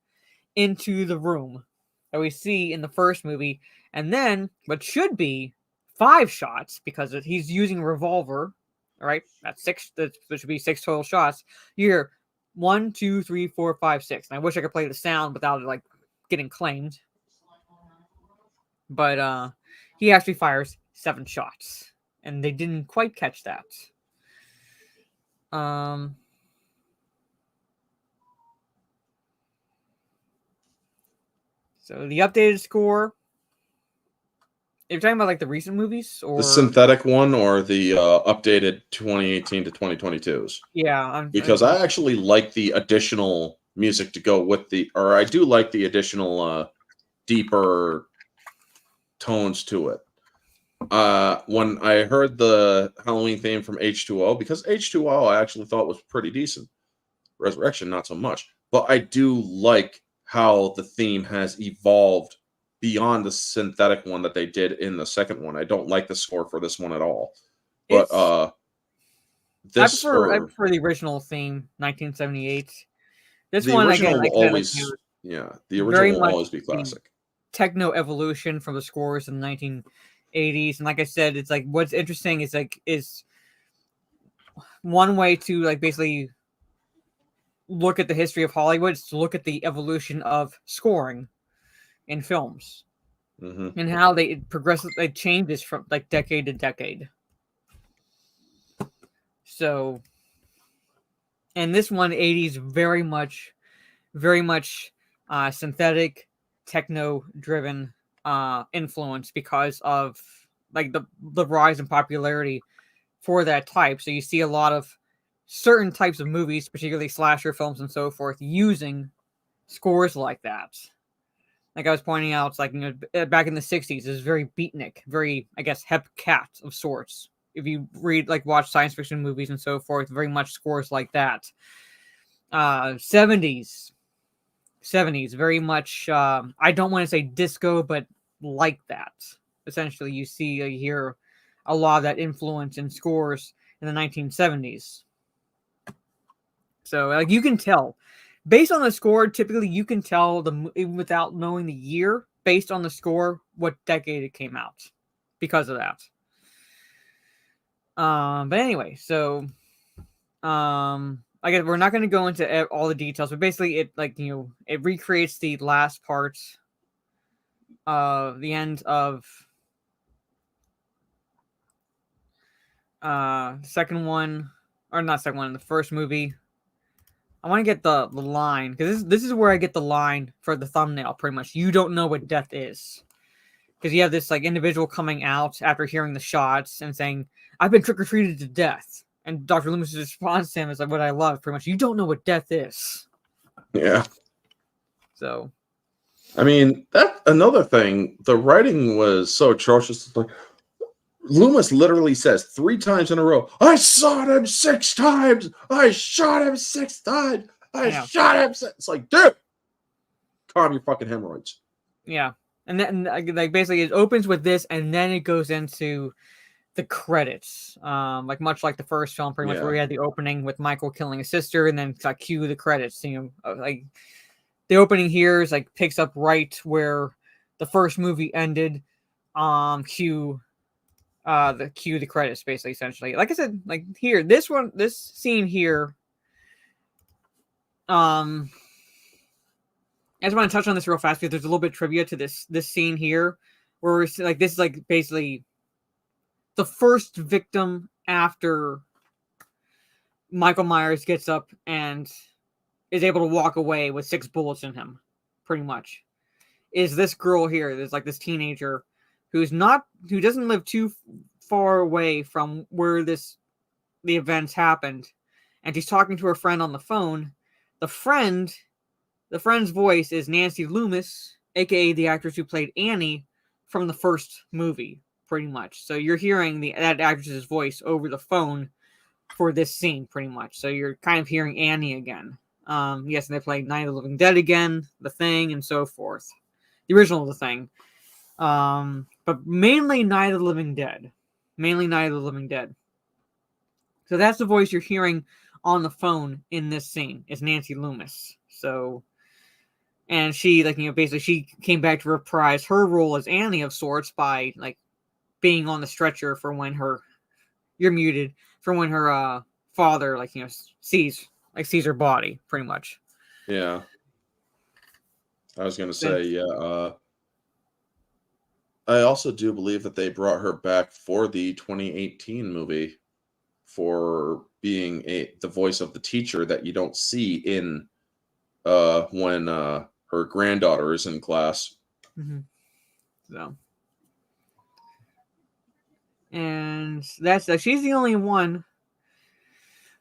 into the room that we see in the first movie And then what should be 5 shots, because he's using a revolver, all right? That's 6. That should be 6 total shots. You hear 1, 2, 3, 4, 5, 6. And I wish I could play the sound without it like getting claimed. But he actually fires 7 shots, and they didn't quite catch that. So the updated score. You're talking about like the recent movies, or the synthetic one, or the updated 2018 to 2022s? Yeah, because I actually like the additional music to go with or I do like the additional deeper tones to it. When I heard the Halloween theme from H2O, because H2O I actually thought was pretty decent. Resurrection, not so much. But I do like how the theme has evolved beyond the synthetic one that they did in the second one. I don't like the score for this one at all. But I prefer the original theme, 1978. This one again, will always, the original will always be classic. Techno evolution from the scores in the 1980s, and like I said, it's like what's interesting is one way to like basically look at the history of Hollywood is to look at the evolution of scoring in films and how they progressively changes from like decade to decade. So, and this one, 80s, very much synthetic, techno-driven influence because of like the rise in popularity for that type. So you see a lot of certain types of movies, particularly slasher films and so forth, using scores like that. Like I was pointing out, it's like, you know, back in the 60s, it was very beatnik, very, I guess, hep cat of sorts. If you watch science fiction movies and so forth, very much scores like that. 70s, very much, I don't want to say disco, but like that. Essentially, you hear a lot of that influence in scores in the 1970s. So, like, you can tell. Based on the score, typically you can tell, even without knowing the year, based on the score, what decade it came out. Because of that. But anyway, so I guess we're not going to go into all the details, but basically it it recreates the last part of the end of second one, or not second one, the first movie. I want to get the line, because this is where I get the line for the thumbnail, pretty much. You don't know what death is. Because you have this like individual coming out after hearing the shots and saying, I've been trick-or-treated to death. And Dr. Loomis' response to him is like what I love, pretty much. You don't know what death is. Yeah. So. I mean, that's another thing. The writing was so atrocious. Like, Loomis literally says 3 times in a row, I shot him 6 times. I shot him 6 times. I shot him 6. It's like, dude, calm your fucking hemorrhoids. Yeah. And then, like, basically it opens with this, and then it goes into the credits, like much like the first film, pretty much, where we had the opening with Michael killing his sister, and then like cue the credits. You know, like the opening here is like picks up right where the first movie ended. Cue the credits, basically, essentially. Like I said, like here, this scene here. I just want to touch on this real fast because there's a little bit of trivia to this scene here, where we're like, this is like basically the first victim after Michael Myers gets up and is able to walk away with 6 bullets in him, pretty much, is this girl here. There's like this teenager who doesn't live too far away from where the events happened, and she's talking to her friend on the phone. The friend's voice is Nancy Loomis, aka the actress who played Annie from the first movie, pretty much. So you're hearing that actress's voice over the phone for this scene, pretty much. So you're kind of hearing Annie again. Yes, and they play Night of the Living Dead again, The Thing, and so forth. The original The Thing. But mainly Night of the Living Dead. So that's the voice you're hearing on the phone in this scene, is Nancy Loomis. So, and she basically she came back to reprise her role as Annie of sorts by being on the stretcher for when her father sees her body pretty much. Yeah. I was gonna say, yeah. I also do believe that they brought her back for the 2018 movie for being the voice of the teacher that you don't see in when her granddaughter is in class. Mm-hmm. So, and that's she's the only one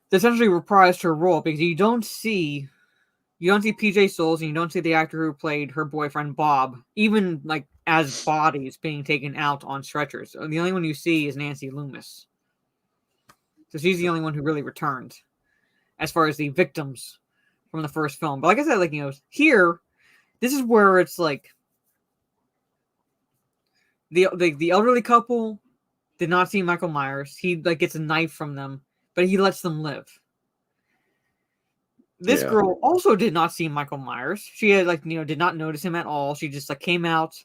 that essentially reprised her role, because you don't see PJ Souls, and you don't see the actor who played her boyfriend Bob, even as bodies being taken out on stretchers. So the only one you see is Nancy Loomis. So she's the only one who really returned as far as the victims from the first film. But like I said, here, this is where it's the elderly couple did not see Michael Myers. He gets a knife from them, but he lets them live. This girl also did not see Michael Myers. She had did not notice him at all. She just came out,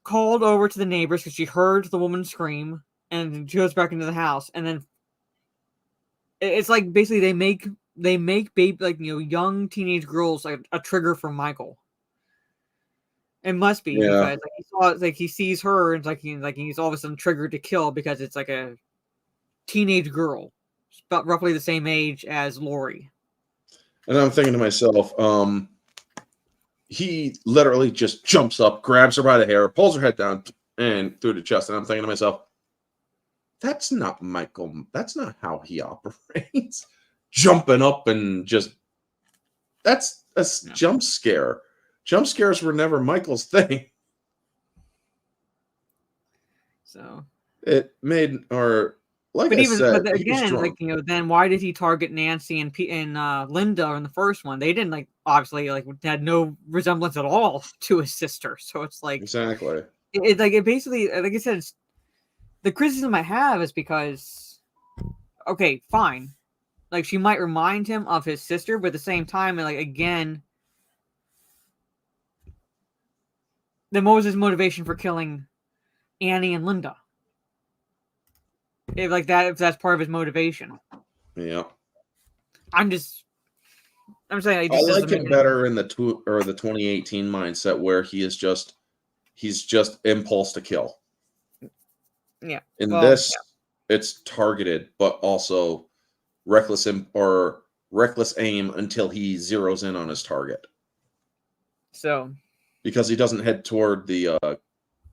called over to the neighbors because she heard the woman scream, and she goes back into the house. And then it's basically they make baby young teenage girls a trigger for Michael. It must be because he saw he sees her, and he's all of a sudden triggered to kill because it's a teenage girl, about roughly the same age as Laurie. And I'm thinking to myself, he literally just jumps up, grabs her by the hair, pulls her head down, and through the chest. And I'm thinking to myself, that's not Michael. That's not how he operates. Jumping up and that's a jump scare. Jump scares were never Michael's thing. So it made, or but again, then why did he target Nancy and Linda in the first one? They didn't obviously had no resemblance at all to his sister. So it's exactly. It basically, like I said, the criticism I have is because, okay, fine, she might remind him of his sister, but at the same time, again, then what was his motivation for killing Annie and Linda? If that's part of his motivation. Yeah. I'm saying I like him better in the 2018 mindset where he's just impulse to kill. Yeah. In this, it's targeted, but also reckless aim until he zeroes in on his target. So, because he doesn't head toward the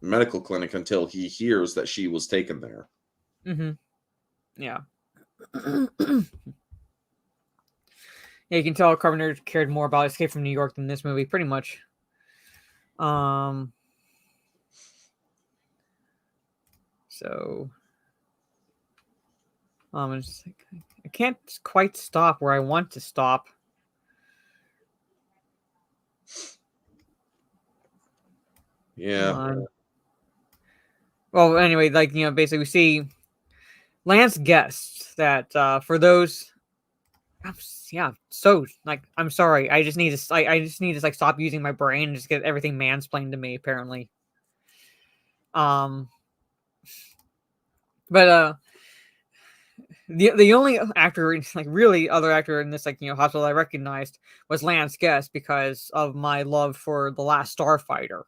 medical clinic until he hears that she was taken there. Mm-hmm. Yeah. Yeah, you can tell Carpenter cared more about Escape from New York than this movie, pretty much. So, I can't quite stop where I want to stop. Yeah. Well, anyway, basically we see Lance Guest that for those, so I'm sorry, I just need to stop using my brain and just get everything mansplained to me apparently. But the only actor, really other actor in this hospital I recognized was Lance Guest because of my love for The Last Starfighter.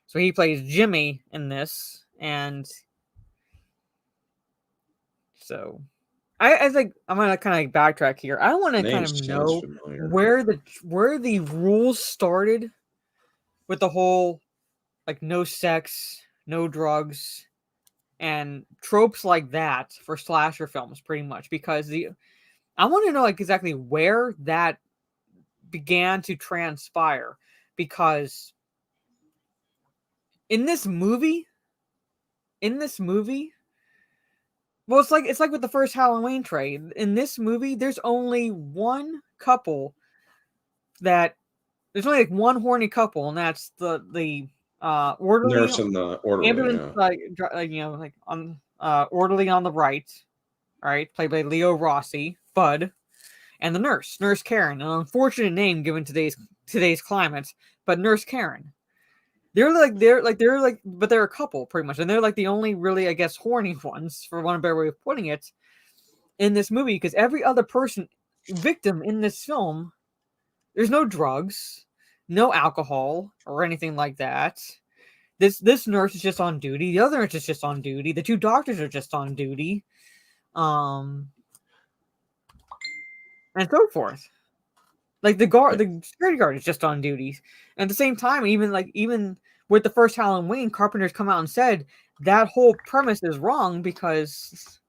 So he plays Jimmy in this, and so I think I'm gonna kind of backtrack here. I want to kind of know where the rules started with the whole no sex, no drugs, and tropes like that for slasher films, pretty much, because I want to know exactly where that began to transpire, because in this movie, well, it's like with the first Halloween trade. In this movie, there's only one couple there's only one horny couple, and that's the orderly nurse and the orderly, ambulance, orderly on the right, played by Leo Rossi, Bud, and the Nurse Karen, an unfortunate name given today's climate, but Nurse Karen. But they're a couple pretty much, and they're like the only really, I guess, horny ones, for one better way of putting it, in this movie, because every other victim in this film, there's no drugs, no alcohol, or anything like that. This nurse is just on duty. The other nurse is just on duty. The two doctors are just on duty, and so forth. Like the security guard is just on duty. And at the same time, even with the first Halloween, Carpenter's come out and said that whole premise is wrong, because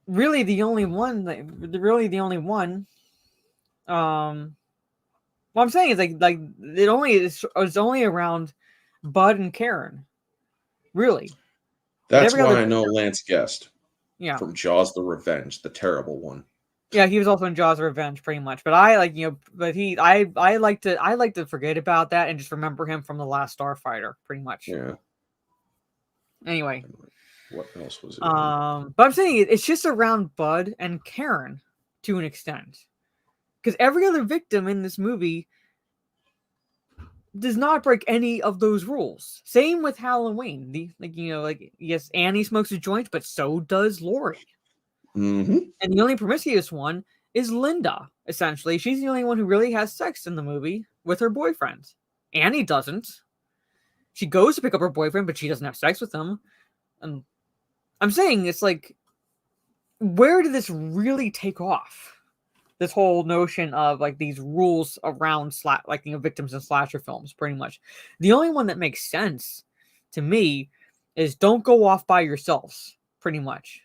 really the only one. What I'm saying is like it's only around Bud and Karen. Really. That's why I know Lance Guest. Yeah. From Jaws: The Revenge, the terrible one. Yeah, he was also in Jaws: Revenge, pretty much. But I like to forget about that and just remember him from The Last Starfighter, pretty much. Yeah. Anyway. What else was it? But I'm saying it's just around Bud and Karen to an extent, because every other victim in this movie does not break any of those rules. Same with Halloween. Yes, Annie smokes a joint, but so does Laurie. Mm-hmm. And the only promiscuous one is Linda, essentially. She's the only one who really has sex in the movie with her boyfriend. Annie doesn't. She goes to pick up her boyfriend, but she doesn't have sex with him. And I'm saying, it's like, where did this really take off? This whole notion of like these rules around victims in slasher films, pretty much. The only one that makes sense to me is don't go off by yourselves, pretty much.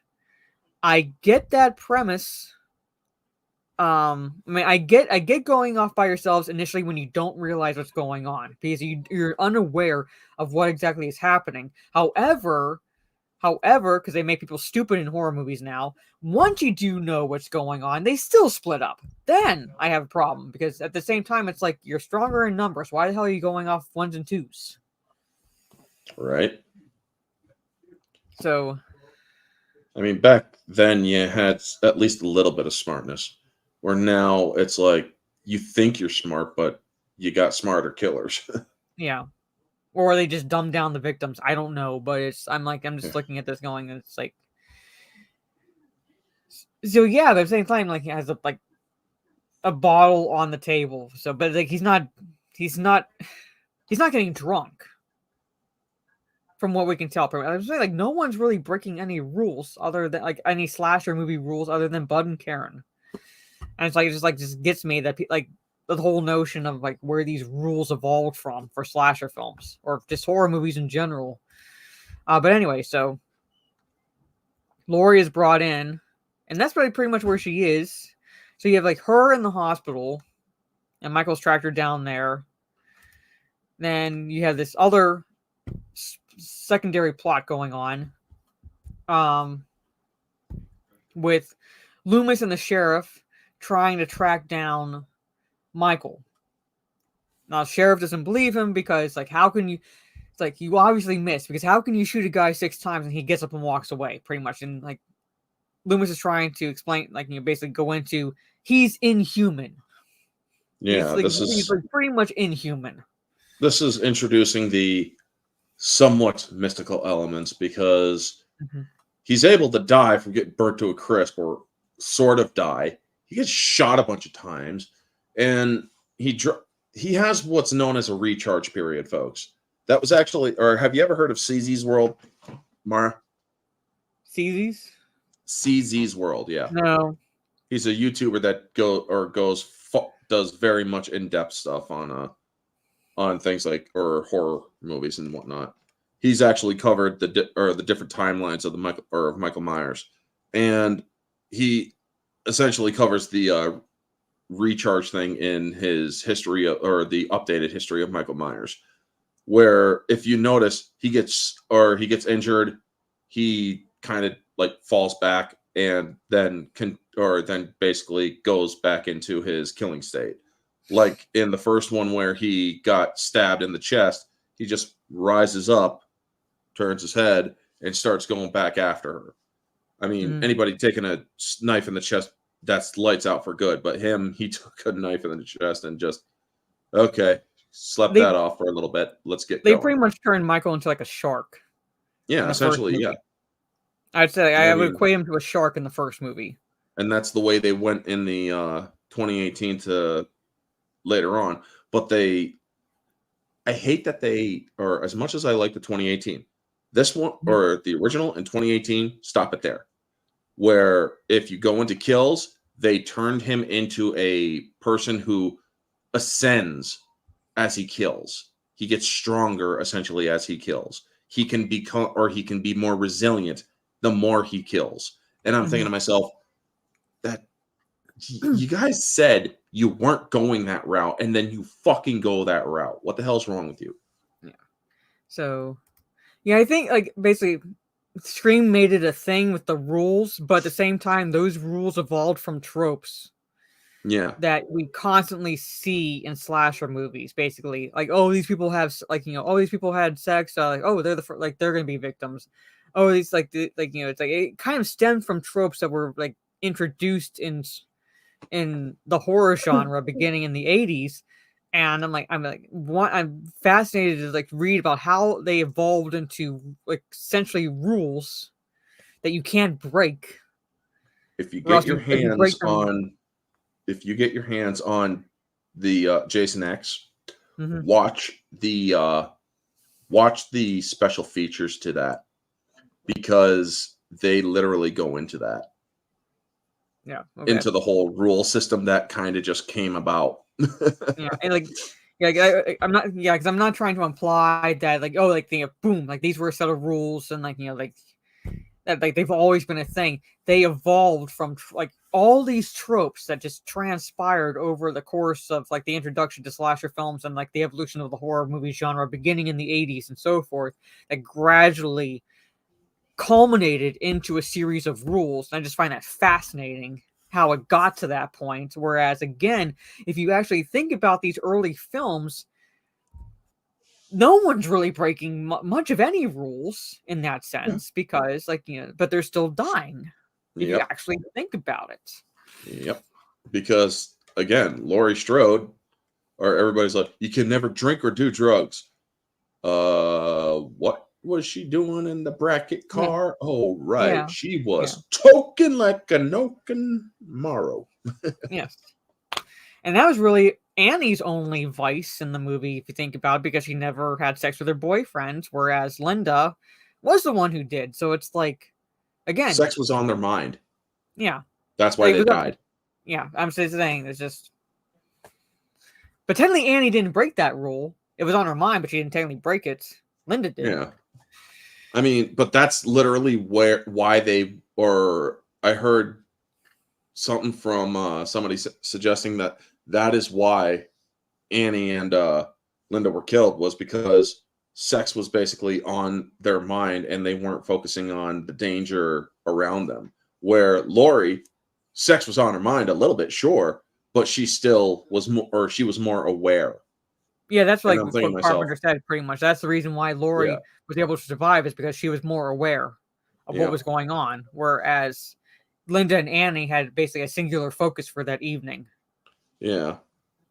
I get that premise. I get going off by yourselves initially when you don't realize what's going on, because you're unaware of what exactly is happening. However, because they make people stupid in horror movies now, once you do know what's going on, they still split up. Then I have a problem, because at the same time, it's like, you're stronger in numbers. Why the hell are you going off ones and twos? Right. So, I mean, back then you had at least a little bit of smartness, where now it's like you think you're smart, but you got smarter killers. Yeah. Or they just dumb down the victims. I don't know, but I'm just looking at this going, and it's like, so yeah, but at the same time, like, he has a bottle on the table. So, but like, he's not getting drunk, from what we can tell. I was saying, like, no one's really breaking any rules other than like any slasher movie rules other than Bud and Karen. And it's like, it just gets me that like the whole notion of like where these rules evolved from for slasher films or just horror movies in general. But anyway, so Laurie is brought in, and that's pretty much where she is. So you have like her in the hospital, and Michael's tracked her down there. Then you have this other secondary plot going on, with Loomis and the sheriff trying to track down Michael. Now, the sheriff doesn't believe him, because like, how can you? It's like, you obviously missed, because how can you shoot a guy 6 times and he gets up and walks away, pretty much? And like, Loomis is trying to explain, like, basically go into, he's inhuman. Yeah, he's like pretty much inhuman. This is introducing the somewhat mystical elements, because he's able to die from getting burnt to a crisp, or sort of die. He gets shot a bunch of times, and he has what's known as a recharge period, folks. That was actually, or have you ever heard of CZ's World, Mara? CZ's? CZ's World, yeah. No. He's a YouTuber that does very much in-depth stuff on things like horror movies and whatnot. He's actually covered the different timelines of Michael Myers, and he essentially covers the recharge thing in his history, or the updated history of Michael Myers, where if you notice, he gets injured, he kind of like falls back, and then basically goes back into his killing state. Like in the first one where he got stabbed in the chest, he just rises up, turns his head, and starts going back after her. I mean, anybody taking a knife in the chest that's lights out for good. But him, he took a knife in the chest and just, okay, slept that off for a little bit. Let's get They going. pretty much turned Michael into like a shark. Yeah, essentially, yeah. I'd say I would equate him to a shark in the first movie. And that's the way they went in the 2018 to later on. But I hate that or as much as I like the 2018, this one or the original in 2018, stop it there. Where if you go into kills, they turned him into a person who ascends as he kills. He gets stronger essentially as he kills. He can become, or he can be more resilient the more he kills. And I'm thinking to myself, that you guys said you weren't going that route, and then you fucking go that route. What the hell's wrong with you? Yeah. So, yeah, I think like basically Scream made it a thing with the rules, but at the same time, those rules evolved from tropes. Yeah. That we constantly see in slasher movies, basically. Like, oh, these people have, like, you know, oh, these people had sex. Like, oh, they're they're going to be victims. Oh, it's like, you know, it's like, it kind of stemmed from tropes that were, like, introduced in the horror genre beginning in the 80s. And I'm fascinated to, like, read about how they evolved into, like, essentially rules that you can't break. If you get your hands on... If you get your hands on the Jason X, watch the special features to that, because they literally go into that. Yeah. Okay. Into the whole rule system that kind of just came about. Yeah, and like, yeah, I'm not, yeah, because I'm not trying to imply that, like, oh, like, boom, like these were a set of rules, and like, you know, like that, like they've always been a thing. They evolved from like all these tropes that just transpired over the course of like the introduction to slasher films and like the evolution of the horror movie genre beginning in the 80s and so forth, that gradually culminated into a series of rules. And I just find that fascinating how it got to that point. Whereas again, if you actually think about these early films, no one's really breaking much of any rules in that sense, because, like, you know, but they're still dying. If you actually think about it. Yep. Because again, Laurie Strode, or everybody's like, you can never drink or do drugs. What was she doing in the bracket car? Yeah. Oh, right. Yeah. She was token like a Noken Morrow. Yes. And that was really Annie's only vice in the movie, if you think about it, because she never had sex with her boyfriend, whereas Linda was the one who did. So it's like, again, sex was on their mind. Yeah. That's why they died. Yeah, I'm saying it's just... But technically Annie didn't break that rule. It was on her mind, but she didn't technically break it. Linda did. Yeah. I mean, but that's literally why they... Or I heard something from somebody suggesting that is why Annie and Linda were killed, was because sex was basically on their mind and they weren't focusing on the danger around them. Where Laurie, sex was on her mind a little bit, sure, but she still was more, or she was more aware. Yeah, that's like what Carpenter said, pretty much. That's the reason why Laurie was able to survive, is because she was more aware of what was going on. Whereas Linda and Annie had basically a singular focus for that evening. Yeah.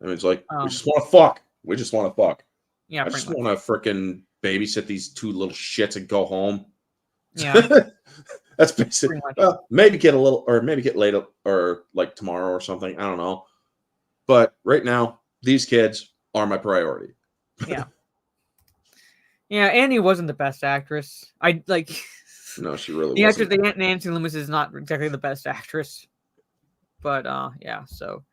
I mean, it's like, we just want to fuck. We just want to fuck. Yeah, I just want to freaking babysit these two little shits and go home. Yeah. That's basically, maybe get a little, or maybe get later, or like tomorrow or something. I don't know. But right now, these kids are my priority. Yeah. Yeah, Annie wasn't the best actress. No, she really wasn't. The actress, Nancy Loomis, is not exactly the best actress. But, yeah, so.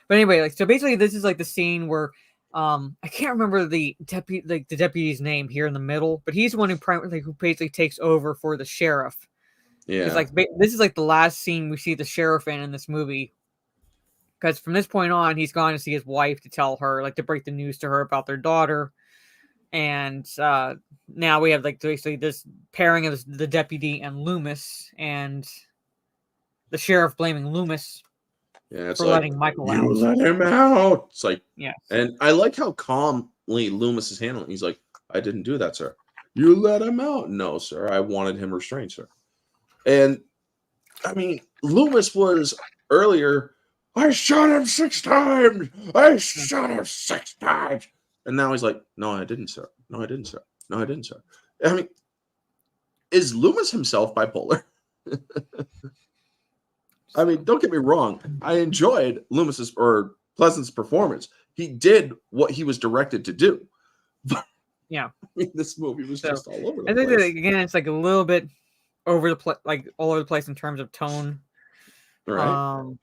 But anyway, like, so basically this is like the scene where, I can't remember the deputy's name here in the middle, but he's the one who basically takes over for the sheriff. Yeah. Like, this is like the last scene we see the sheriff in this movie. Because from this point on, he's gone to see his wife to tell her, like, to break the news to her about their daughter. And now we have, like, basically this pairing of the deputy and Loomis, and the sheriff blaming Loomis for letting Michael out. You let him out. It's like, yeah. And I like how calmly Loomis is handling it. He's like, I didn't do that, sir. You let him out. No, sir. I wanted him restrained, sir. And I mean, Loomis was, earlier, I shot him 6 times. I shot him 6 times. And now he's like, no, I didn't, sir. No, I didn't, sir. No, I didn't, sir. I mean, is Loomis himself bipolar? I mean, don't get me wrong. I enjoyed Loomis's or Pleasant's performance. He did what he was directed to do. But yeah, I mean, this movie was just all over the I think place. that, again, it's like a little bit over the like all over the place in terms of tone. Right.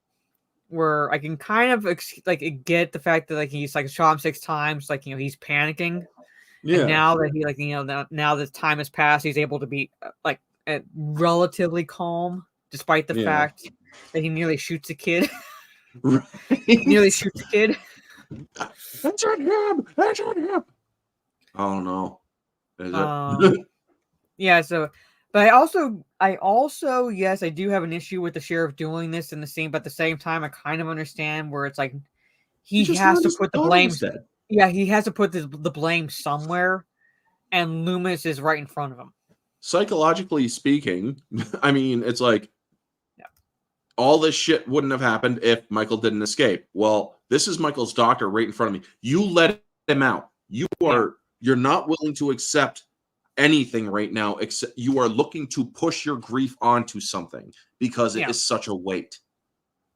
Where I can kind of like get the fact that like he's like shot him 6 times, like he's panicking. Yeah. And now that he like now that time has passed, he's able to be like relatively calm, despite the fact that he nearly shoots a kid. Right. Nearly shoots a kid. That's on him. That's on him. Oh no. Is it? Yeah. So, but I also, yes, I do have an issue with the sheriff doing this in the scene, but at the same time, I kind of understand where it's like he has to put the blame. Yeah, he has to put the blame somewhere, and Loomis is right in front of him. Psychologically speaking, I mean, it's like all this shit wouldn't have happened if Michael didn't escape. Well, this is Michael's doctor right in front of me. You let him out. You're not willing to accept anything right now, except you are looking to push your grief onto something because it is such a weight.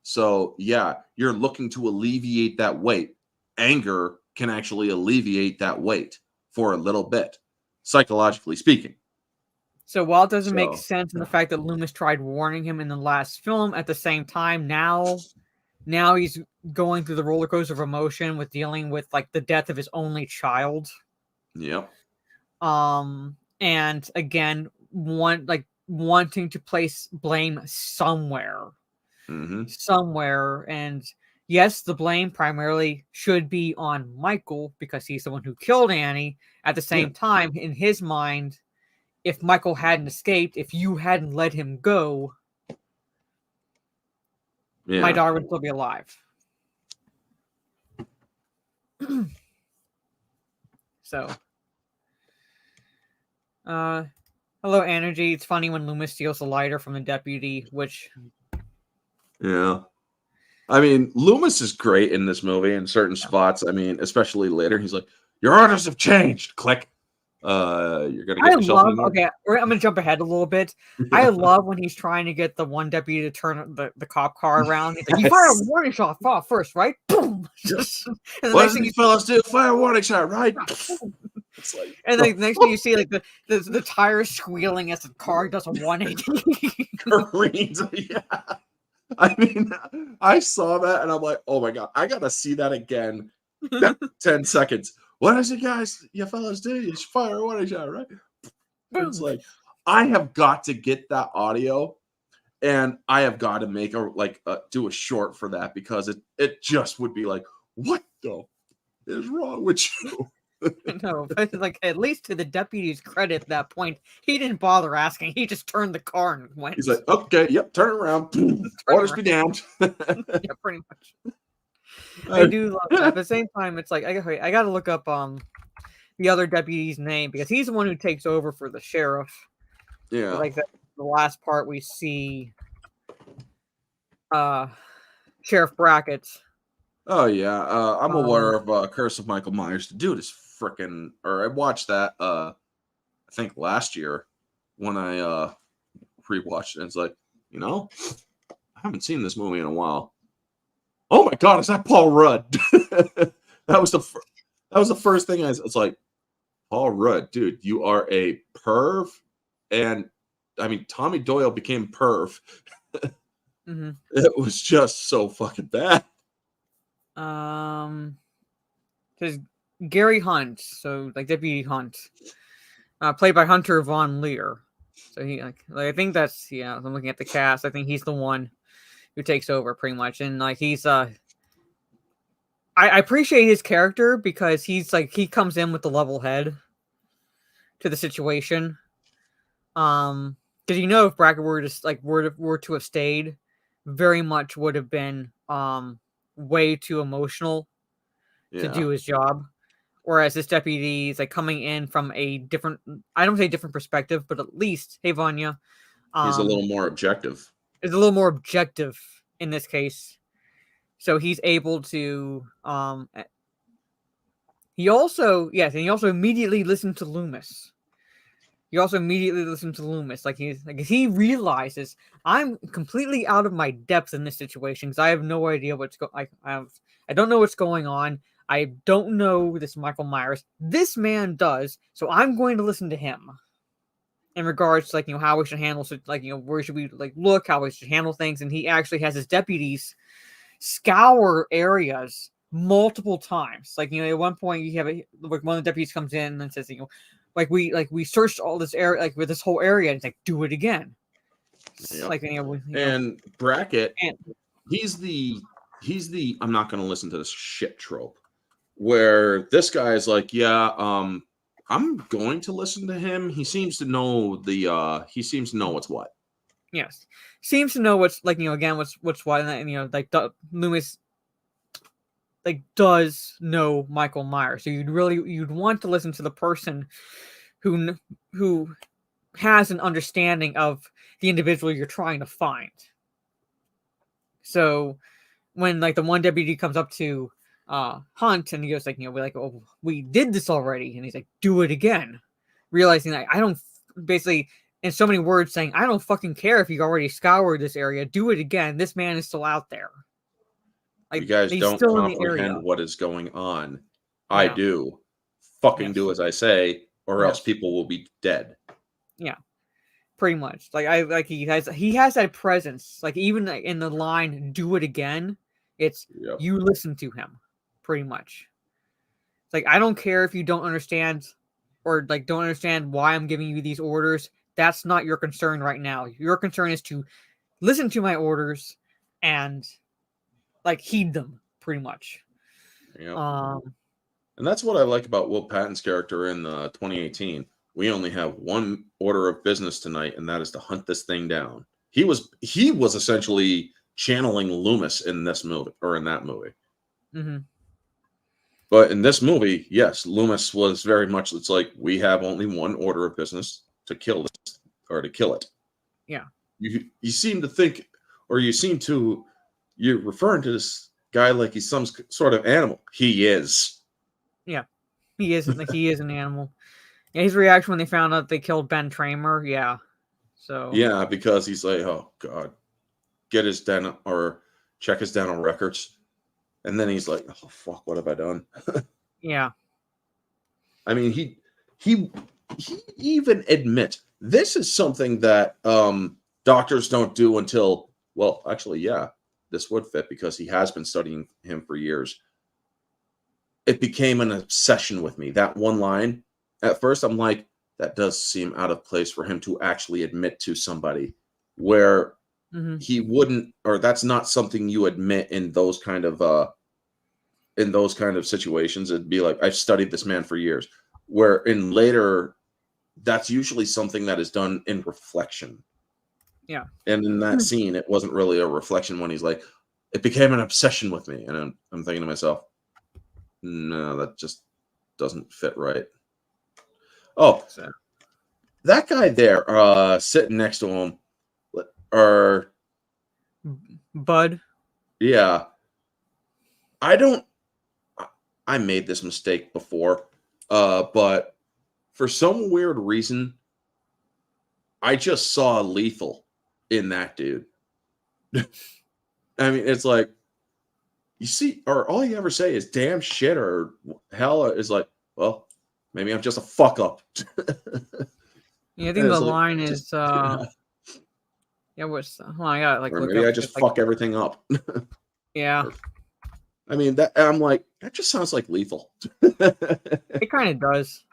So yeah, you're looking to alleviate that weight. Anger can actually alleviate that weight for a little bit, psychologically speaking. So while it doesn't make sense in the fact that Loomis tried warning him in the last film, at the same time, now he's going through the roller coaster of emotion with dealing with like the death of his only child. Yep. And again, wanting to place blame somewhere. Somewhere. And yes, the blame primarily should be on Michael because he's the one who killed Annie. At the same time, in his mind, if Michael hadn't escaped, if you hadn't let him go, my daughter would still be alive. So, hello, Energy. It's funny when Loomis steals the lighter from the deputy, which... Yeah. I mean, Loomis is great in this movie in certain spots. I mean, especially later. He's like, your orders have changed. Click. You're gonna get yourself. Okay, I'm gonna jump ahead a little bit. I love when he's trying to get the one deputy to turn the cop car around. He's like, you fire a warning shot first, right? Boom. What does these fellas do? Fire a warning shot, right? It's like, and like next thing you see, like the tires squealing as the car does a 180. Yeah. I mean, I saw that and I'm like, oh my god, I gotta see that again. 10 seconds. What is it, guys? You fellas do? You fire a warning shot, right? It's like, I have got to get that audio, and I have got to make do a short for that because it just would be like, what the is wrong with you? No, but like at least to the deputy's credit, at that point, he didn't bother asking. He just turned the car and went. He's like, okay, yep, turn around. Orders be damned. Yeah, pretty much. I do love that. At the same time, it's like I gotta look up the other deputy's name because he's the one who takes over for the sheriff. Yeah. Like the last part we see Sheriff Brackett. Oh yeah. I'm aware of Curse of Michael Myers. The dude is freaking I watched that I think last year when I rewatched it. And it's like, I haven't seen this movie in a while. Oh my god, is that Paul Rudd? that was the first thing it's like, Paul Rudd, dude, you are a perv. And I mean, Tommy Doyle became perv. It was just so fucking bad. There's Gary Hunt, so like Deputy Hunt, played by Hunter Von Leer. So he like I think that's I'm looking at the cast. I think he's the one who takes over pretty much, and like he's I appreciate his character because he's like he comes in with the level head to the situation. Because if Brackett were just like were to have stayed, very much would have been way too emotional to do his job. Whereas this deputy is like coming in from a different, I don't say different perspective, but at least, hey Vanya, he's a little more objective. Is a little more objective in this case. So he's able to he also immediately listened to Loomis. Like he realizes I'm completely out of my depth in this situation because I have no idea I don't know what's going on. I don't know this Michael Myers. This man does, so I'm going to listen to him in regards to, like, you know, how we should handle, like, you know, where should we, like, look, how we should handle things. And he actually has his deputies scour areas multiple times. Like, you know, at one point you have like one of the deputies comes in and says, you know, we searched all this area, like with this whole area, and it's like, do it again. Yep. Like, and Brackett, he's the I'm not going to listen to this shit trope, where this guy is like, yeah, I'm going to listen to him. He seems to know what's what. Yes, seems to know what's, like, you know, again, what's what, and you know, like Loomis, like, does know Michael Myers, so you'd want to listen to the person who has an understanding of the individual you're trying to find. So when, like, the one deputy comes up to Hunt and he goes, like, you know, we're like, oh, we did this already, and he's like, do it again, realizing that I don't, basically in so many words saying, I don't fucking care if you already scoured this area, do it again. This man is still out there. Like, you guys don't still comprehend what is going on. Yeah. I do. Fucking do as I say, or else people will be dead. Yeah, pretty much. Like he has that presence. Like, even in the line, do it again. It's you listen to him, pretty much. It's like, I don't care if you don't understand, or like don't understand why I'm giving you these orders. That's not your concern right now. Your concern is to listen to my orders and, like, heed them, pretty much. Yeah. And that's what I like about Will Patton's character in 2018. We only have one order of business tonight, and that is to hunt this thing down. He was essentially channeling Loomis in this movie, or in that movie. Mm-hmm. But in this movie, yes, Loomis was very much, it's like, we have only one order of business, to kill this, or to kill it. Yeah. You seem to think, or you're referring to this guy like he's some sort of animal. He is. Yeah, he is. He is an animal. Yeah, his reaction when they found out they killed Ben Tramer. Yeah. So. Yeah, because he's like, oh God, get his dental, or check his dental records, and then he's like, oh fuck, what have I done? Yeah. I mean, he even admits this is something that doctors don't do until, well, actually, yeah, this would fit because he has been studying him for years. It became an obsession with me. That one line, at first, I'm like, that does seem out of place for him to actually admit to somebody, where he wouldn't, or that's not something you admit in those kind of situations. It'd be like, I've studied this man for years. Where in later, that's usually something that is done in reflection. Yeah. And in that scene, it wasn't really a reflection when he's like, it became an obsession with me. And I'm thinking to myself, no, that just doesn't fit right. Oh, that guy there, sitting next to him, or Bud. Yeah. I made this mistake before, but for some weird reason, I just saw Lethal in that dude. I mean, it's like, you see, or all you ever say is damn shit or hell, is like, well, maybe I'm just a fuck up. Yeah, I think the line is, yeah, what's, hold on, I got like, or maybe I just fuck everything up. Yeah. I mean, that, I'm like, that just sounds like Lethal. It kind of does.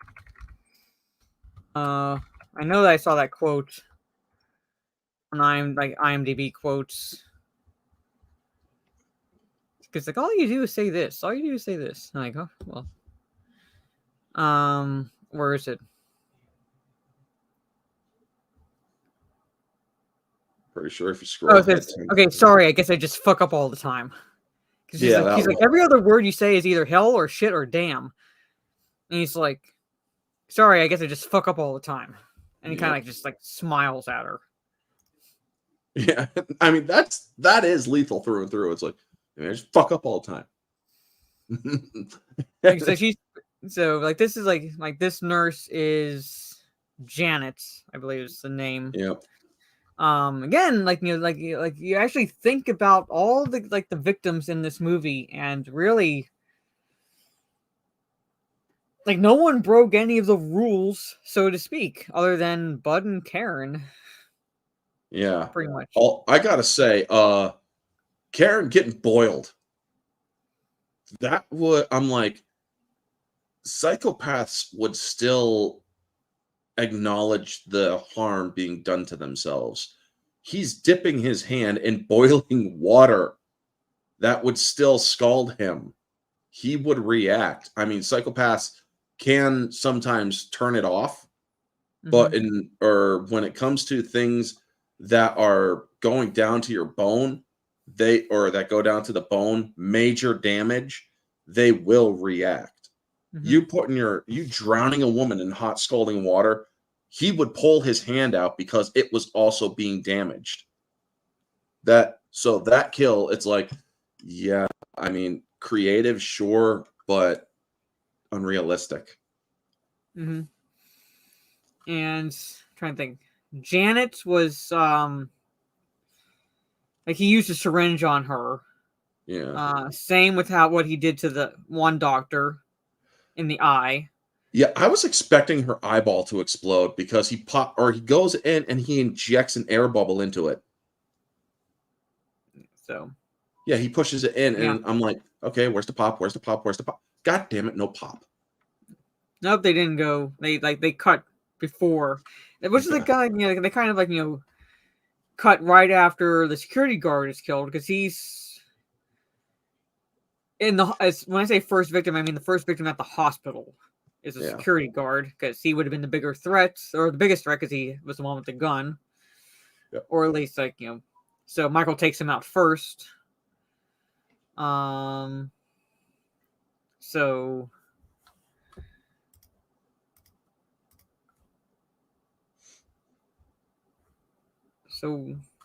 I know that I saw that quote on IMDb quotes. Because, like, all you do is say this. All you do is say this. I'm like, oh, well. Where is it? Pretty sure if you scroll. Oh, okay, sorry. I guess I just fuck up all the time. Yeah, he's like, every other word you say is either hell or shit or damn. And he's like, sorry, I guess I just fuck up all the time. And he kind of like just like smiles at her. Yeah, I mean that is lethal through and through. It's like, I just fuck up all the time. So she's like this is like this nurse is Janet, I believe is the name. Yeah. Again, like like you actually think about all the like the victims in this movie, and really, like no one broke any of the rules, so to speak, other than Bud and Karen. Yeah. Pretty much. I gotta say, Karen getting boiled. That would I'm like, psychopaths would still acknowledge the harm being done to themselves. He's dipping his hand in boiling water. That would still scald him. He would react. I mean, psychopaths can sometimes turn it off, but when it comes to things that are going down to your bone, that go down to the bone, major damage, they will react. You drowning a woman in hot scalding water, he would pull his hand out because it was also being damaged. That kill, it's like, yeah, I mean, creative, sure, but unrealistic. And I'm trying to think, Janet was like he used a syringe on her. Yeah. Same with what he did to the one doctor in the eye. Yeah, I was expecting her eyeball to explode because he goes in and he injects an air bubble into it. So yeah, he pushes it in, and I'm like, okay, where's the pop? Where's the pop? Where's the pop? God damn it, no pop. Nope, they didn't go. They cut before. Which is the guy, they kind of cut right after the security guard is killed, because he's when I say first victim, I mean the first victim at the hospital is a security guard, because he would have been the bigger threat, or the biggest threat, because he was the one with the gun. Yep. Or at least so Michael takes him out first. So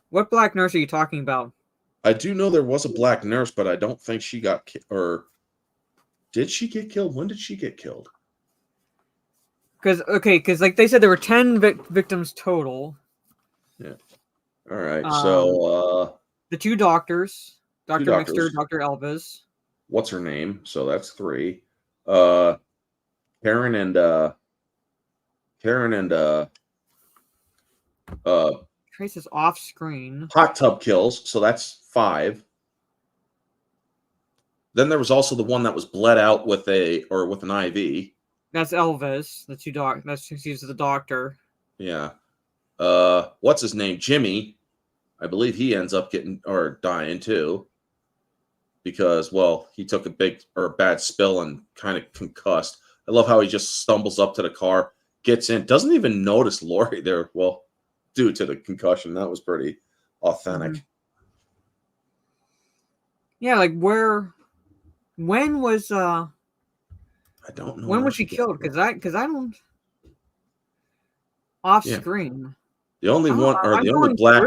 what black nurse are you talking about? I do know there was a black nurse, but I don't think she got or did she get killed? When did she get killed? Because like they said, there were 10 victims total. Yeah. All right. So the two doctors, Dr. Mixter, Dr. Elvis. What's her name? So that's 3. Karen and Traces off screen. Hot tub kills, so that's 5. Then there was also the one that was bled out with an IV. That's Elvis. The two he's the doctor. Yeah. What's his name? Jimmy. I believe he ends up getting or dying too. Because, well, he took a bad spill and kind of concussed. I love how he just stumbles up to the car, gets in, doesn't even notice Lori there. Well, due to the concussion, that was pretty authentic. Yeah, like when was I don't know. When was she killed? Because I don't off screen. The only one, or the only black.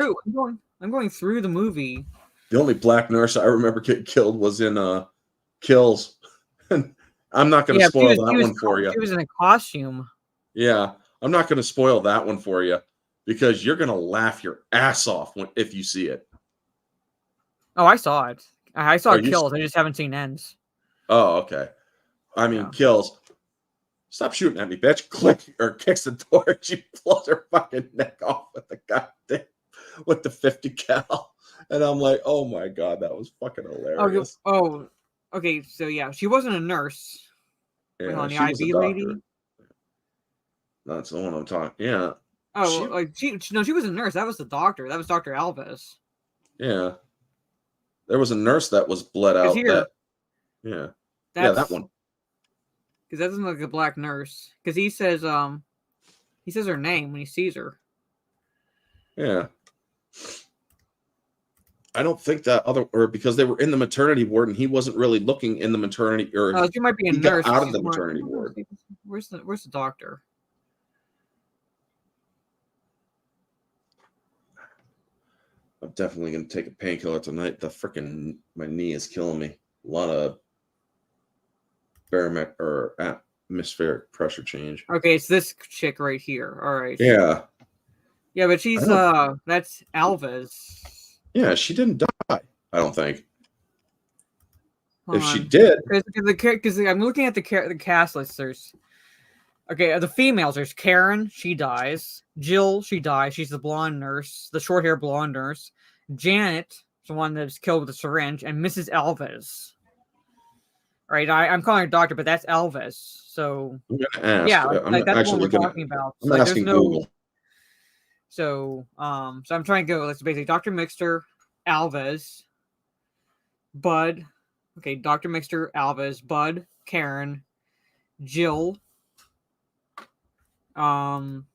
I'm going through the movie. The only black nurse I remember getting killed was in Kills. I'm not going to spoil that one for you. She was in a costume. Yeah, I'm not going to spoil that one for you because you're going to laugh your ass off if you see it. Oh, I saw it. I saw Kills. I just haven't seen Ends. Oh, okay. I mean, Kills. Stop shooting at me, bitch. Click or kicks the door. She blows her fucking neck off with the 50 cal. And I'm like, oh my God, that was fucking hilarious. Oh, okay. So yeah, she wasn't a nurse. Yeah, on the IV lady. That's the one I'm talking. Yeah. Oh, she was a nurse. That was the doctor. That was Dr. Elvis. Yeah. There was a nurse that was bled out. That one. Because that doesn't look like a black nurse. Because he says her name when he sees her. Yeah. I don't think that because they were in the maternity ward and he wasn't really looking in the maternity she might be a nurse out of the maternity ward. Where's the doctor? I'm definitely gonna take a painkiller tonight. My knee is killing me. A lot of barometric or atmospheric pressure change. Okay, it's this chick right here. All right. Yeah. Yeah, but she's that's Alves. Yeah, she didn't die. I don't think. Hold if she on. did, because I'm looking at the cast list. There's the females. There's Karen, she dies. Jill, she dies. She's the blonde nurse, the short hair blonde nurse. Janet, the one that's killed with a syringe, and Mrs. Alves. Right, I'm calling her doctor, but that's Alves. So I'm gonna ask. yeah, I'm that's actually what we're talking about. I'm asking Google. So I'm trying to go. Let's basically Dr. Mixter, Alves, Bud. Okay, Dr. Mixter, Alves, Bud, Karen, Jill, Janet,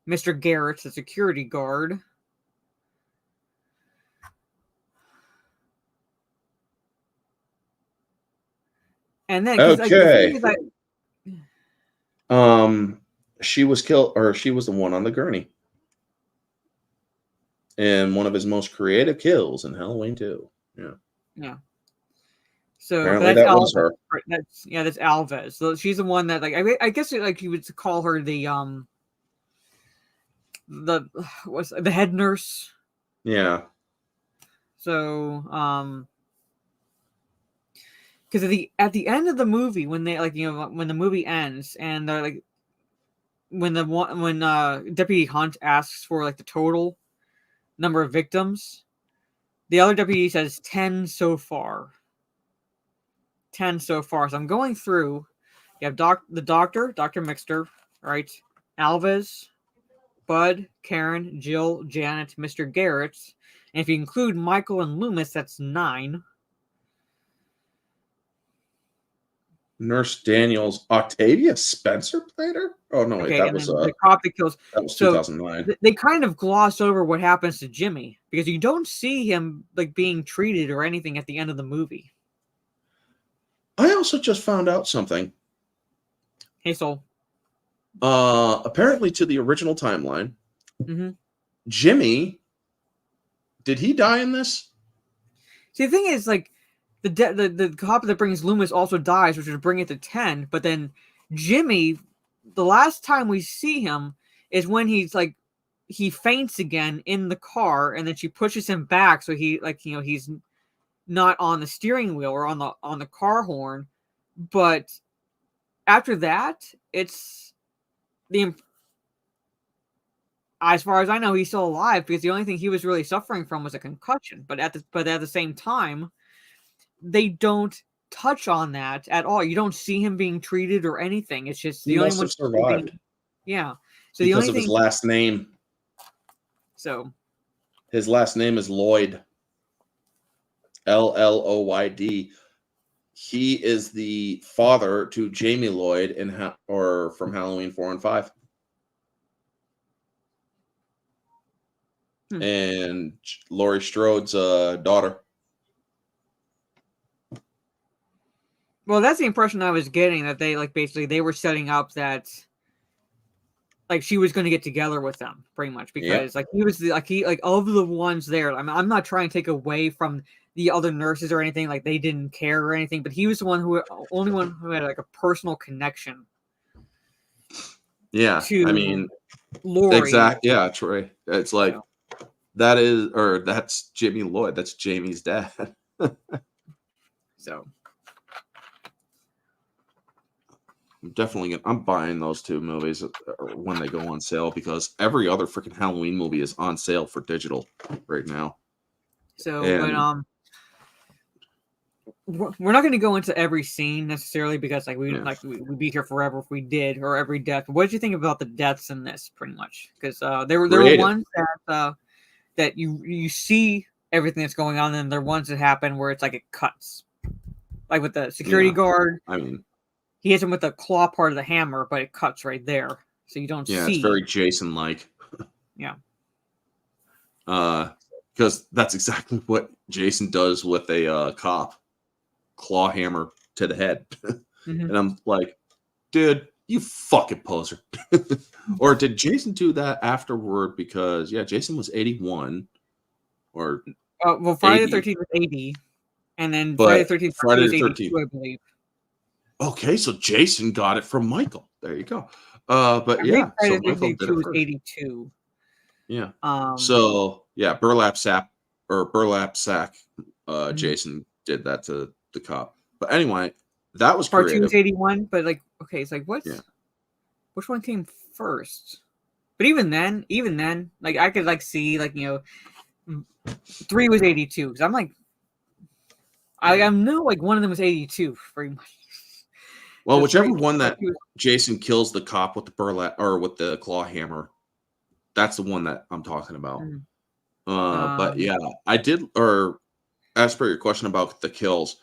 Mr. Garrett, the security guard. And then, okay, she was killed, or she was the one on the gurney, and one of his most creative kills in Halloween 2. Yeah. So apparently that's that Alves. was her. That's Alves. So she's the one that, like, I guess you would call her the head nurse. Yeah. So because at the end of the movie, when they when the movie ends and when Deputy Hunt asks for the total number of victims, the other deputy says 10 so far. 10 so far. So I'm going through. You have the doctor, Dr. Mixter, right? Alves, Bud, Karen, Jill, Janet, Mr. Garrett. And if you include Michael and Loomis, that's 9. Nurse Daniels, Octavia Spencer played her? Oh no, wait, that was the cop that kills. That was 2009. They kind of gloss over what happens to Jimmy because you don't see him being treated or anything at the end of the movie. I also just found out something. Hey, Soul. Apparently, to the original timeline, Jimmy, did he die in this? See, the thing is, the cop that brings Loomis also dies, which would bring it to 10. But then Jimmy, the last time we see him is when he faints again in the car, and then she pushes him back so he's not on the steering wheel or on the car horn. But after that, it's as far as I know, he's still alive because the only thing he was really suffering from was a concussion. But at the same time, they don't touch on that at all. You don't see him being treated or anything. It's just the only one survived. Yeah. So because of his last name. So his last name is Lloyd. Lloyd. He is the father to Jamie Lloyd from Halloween 4 and 5. And Laurie Strode's daughter. Well, that's the impression I was getting, that they basically they were setting up that she was going to get together with them pretty much because he was of the ones there. I'm not trying to take away from the other nurses or anything, they didn't care or anything, but he was the only one who had a personal connection. Yeah, to I mean, Laurie. Exactly. Yeah, Troy. It's that's Jimmy Lloyd. That's Jamie's dad. So I'm buying those 2 movies when they go on sale because every other freaking Halloween movie is on sale for digital right now. So, we're not going to go into every scene necessarily because we'd be here forever if we did, or every death. What did you think about the deaths in this? Pretty much because there were ones that you see everything that's going on, and there are ones that happen where it's it cuts, with the security guard. I mean, he hits him with the claw part of the hammer, but it cuts right there, so you don't see. Yeah, it's very Jason-like. Yeah. Because that's exactly what Jason does with a cop. Claw hammer to the head. And I'm like, dude, You fucking poser. Or did Jason do that afterward? Because Jason was 81 or well, Friday 80. the 13th was 80, and then But Friday the 13th Friday was the 82, 13th. I believe. Okay, so Jason got it from Michael. There you go. But I yeah, think Friday so the Michael 13th did it was first. 82. Yeah. So burlap sack. Mhm. Jason did that to the cop. But anyway, that was part 2 creative. was 81, but like, okay, it's like what's which one came first? But even then, like I could like see like 3 was 82 because I'm like, I know like one of them was 82 pretty much. Well, So whichever three- one that part two- Jason kills the cop with the burlap or with the claw hammer, that's the one that I'm talking about. Mhm. But yeah, I did. Or as per your question about the kills,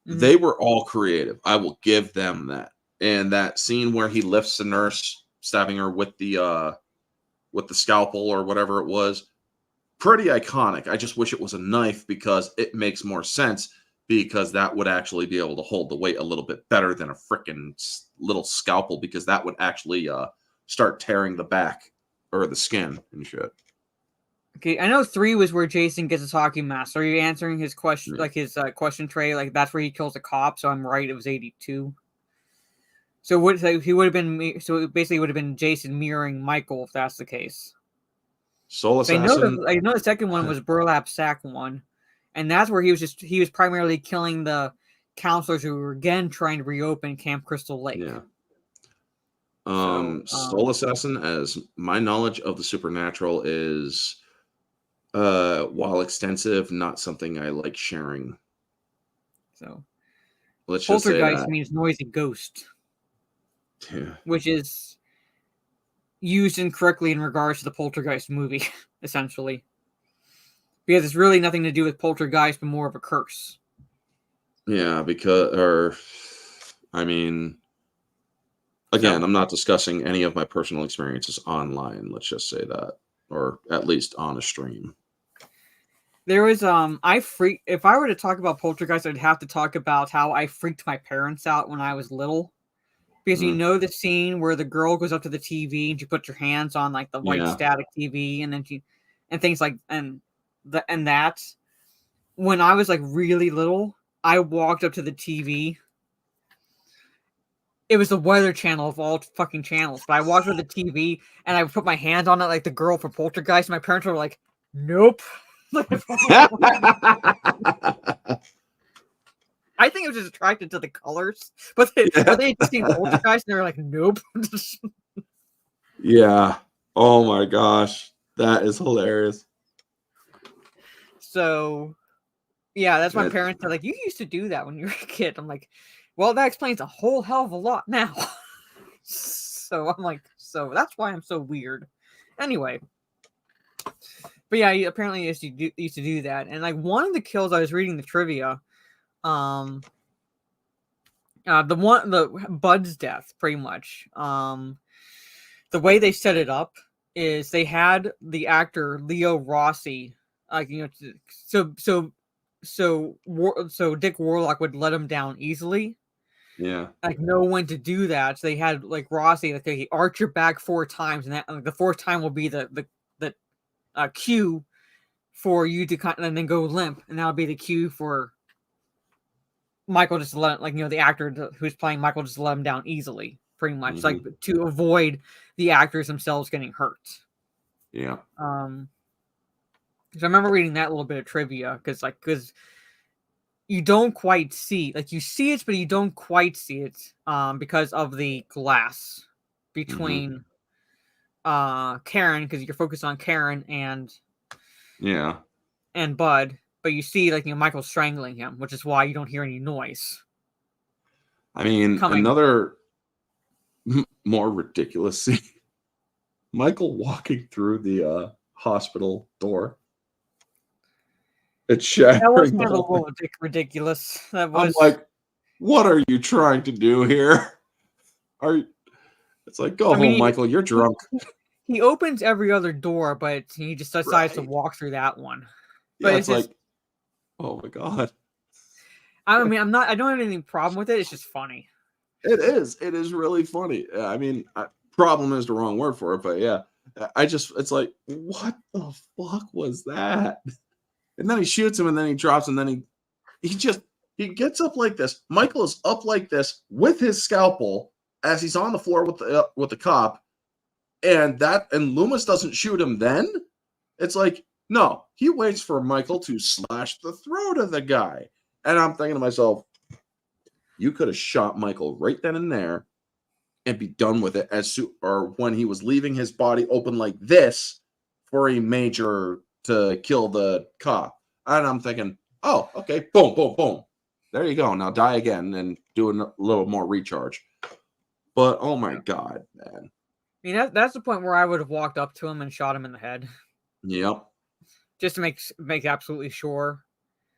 Mhm. they were all creative. I will give them that. And that scene where he lifts the nurse, stabbing her with the scalpel or whatever it was, pretty iconic. I just wish it was a knife because it makes more sense. Because that would actually be able to hold the weight a little bit better than a freaking little scalpel, because that would actually start tearing the back or the skin and shit. Okay, I know 3 was where Jason gets his hockey mask. Are you answering his question, Yeah. like his question tray? Like that's where he kills a cop. So I'm right. It was 82. So what? So he would have been. So it basically would have been Jason mirroring Michael if that's the case. Soul So Assassin. I know the second one was burlap sack one, and that's where he was primarily killing the counselors who were again trying to reopen Camp Crystal Lake. Yeah. So, Soul Assassin, as my knowledge of the supernatural is, while extensive, not something I like sharing. So Let's just say poltergeist that. means noisy ghost, Yeah. which is used incorrectly in regards to the Poltergeist movie, essentially, because it's really nothing to do with poltergeist, but more of a curse. Yeah, again, I'm not discussing any of my personal experiences online. Let's just say that, or at least on a stream. There was if I were to talk about poltergeist, I'd have to talk about how I freaked my parents out when I was little. Because you know the scene where the girl goes up to the TV and she puts her hands on like the white static TV, and then things like that. When I was like really little, I walked up to the TV. It was the Weather Channel of all fucking channels, but I walked up to the TV and I put my hand on it like the girl from Poltergeist. And my parents were like, "Nope." I think it was just attracted to the colors, but they had seen Poltergeist and they were like, "Nope." Yeah. Oh my gosh, that is hilarious. So, yeah, that's my parents are like, "You used to do that when you were a kid." I'm like, "Well, that explains a whole hell of a lot now." So I'm like, "So that's why I'm so weird." Anyway, but yeah, he apparently used to do that, and like one of the kills, I was reading the trivia. The Bud's death, pretty much. The way they set it up is they had the actor Leo Rossi, like so Dick Warlock would let him down easily. Yeah, like know when to do that. So they had like Rossi, like they arch your back 4 times, and that the 4th time will be the cue for you to and then go limp, and that'll be the cue for Michael just to let the actor who's playing Michael just let him down easily, pretty much, like to avoid the actors themselves getting hurt. Yeah. So I remember reading that little bit of trivia because you don't quite see, like you see it, but you don't quite see it because of the glass between Karen, because you're focused on Karen and Bud. But you see, Michael strangling him, which is why you don't hear any noise. I mean, another more ridiculous scene. Michael walking through the hospital door. It's shattering. That was kind of a little ridiculous. That was. I'm like, what are you trying to do here? It's like, go home, Michael. You're drunk. He opens every other door, but he just decides to walk through that one. But it's like, oh my god. I mean, I don't have any problem with it. It's just funny. It is. It is really funny. I mean, problem is the wrong word for it, but yeah, it's like, what the fuck was that? And then he shoots him, and then he drops, and then he gets up like this. Michael is up like this with his scalpel as he's on the floor with the cop, and Loomis doesn't shoot him. Then it's like, no, he waits for Michael to slash the throat of the guy, and I'm thinking to myself, you could have shot Michael right then and there and be done with it or when he was leaving his body open like this for a major to kill the cop. And I'm thinking, oh, okay, boom, boom, boom. There you go. Now die again and do a little more recharge. But oh my God, man. I mean, that's the point where I would have walked up to him and shot him in the head. Yep. Just to make absolutely sure.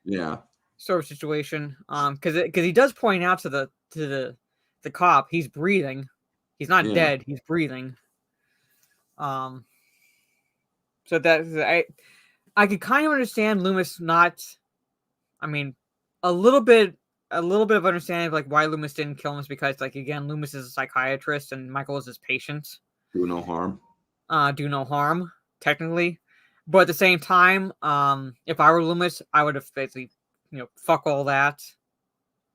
Yeah. Sort of situation. Because he does point out to the cop, he's breathing. He's not dead. He's breathing. So that I could kind of understand Loomis not. I mean, a little bit of understanding of like why Loomis didn't kill him is because, like, again, Loomis is a psychiatrist and Michael is his patient. Do no harm. Do no harm, technically. But at the same time, if I were Loomis, I would have basically, fuck all that.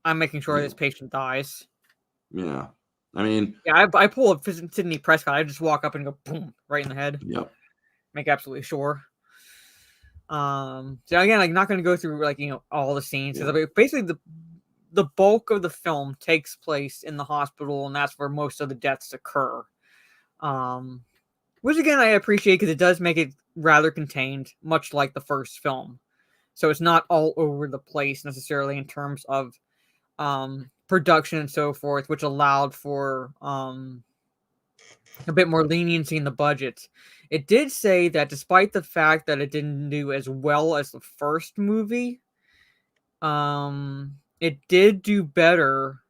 I'm making sure this patient dies. Yeah. I mean... Yeah, I pull a Sidney Prescott. I just walk up and go, boom, right in the head. Yep. Make absolutely sure. So again, like, not going to go through, like, all the scenes. Yeah. Basically, the bulk of the film takes place in the hospital, and that's where most of the deaths occur. Which, again, I appreciate because it does make it rather contained, much like the first film. So it's not all over the place necessarily in terms of production and so forth, which allowed for a bit more leniency in the budget. It did say that despite the fact that it didn't do as well as the first movie, it did do better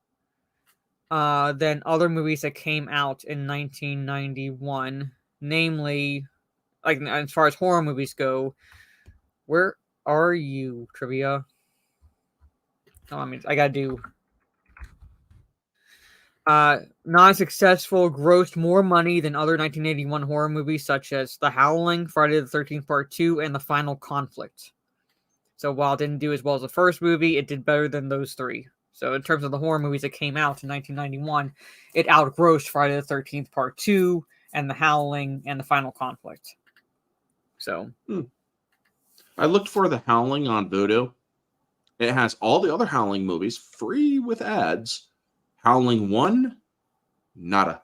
than other movies that came out in 1991. Namely, like, as far as horror movies go, where are you, trivia? Oh, I mean, I gotta do. Non-successful, grossed more money than other 1981 horror movies such as The Howling, Friday the 13th Part 2, and The Final Conflict. So while it didn't do as well as the first movie, it did better than those three. So in terms of the horror movies that came out in 1991, it outgrossed Friday the 13th Part 2, and The Howling, and The Final Conflict. So... I looked for The Howling on Vudu. It has all the other Howling movies free with ads. Howling 1, nada.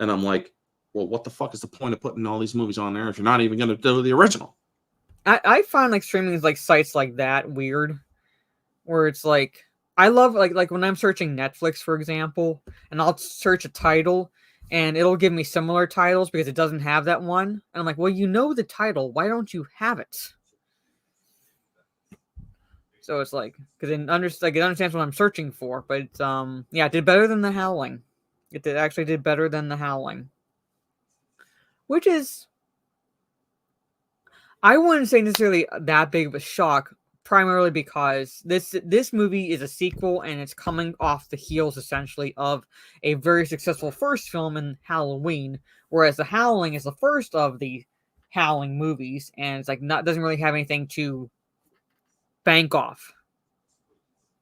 And I'm like, well, what the fuck is the point of putting all these movies on there if you're not even going to do the original? I find like streaming like sites like that weird, where it's like, I love like when I'm searching Netflix, for example, and I'll search a title and it'll give me similar titles because it doesn't have that one. And I'm like, well, the title. Why don't you have it? So it's like, because it understands what I'm searching for. But yeah, it did better than The Howling. It actually did better than The Howling, which is, I wouldn't say necessarily that big of a shock. Primarily because this movie is a sequel and it's coming off the heels essentially of a very successful first film in Halloween, whereas The Howling is the first of the Howling movies and it's like doesn't really have anything to bank off.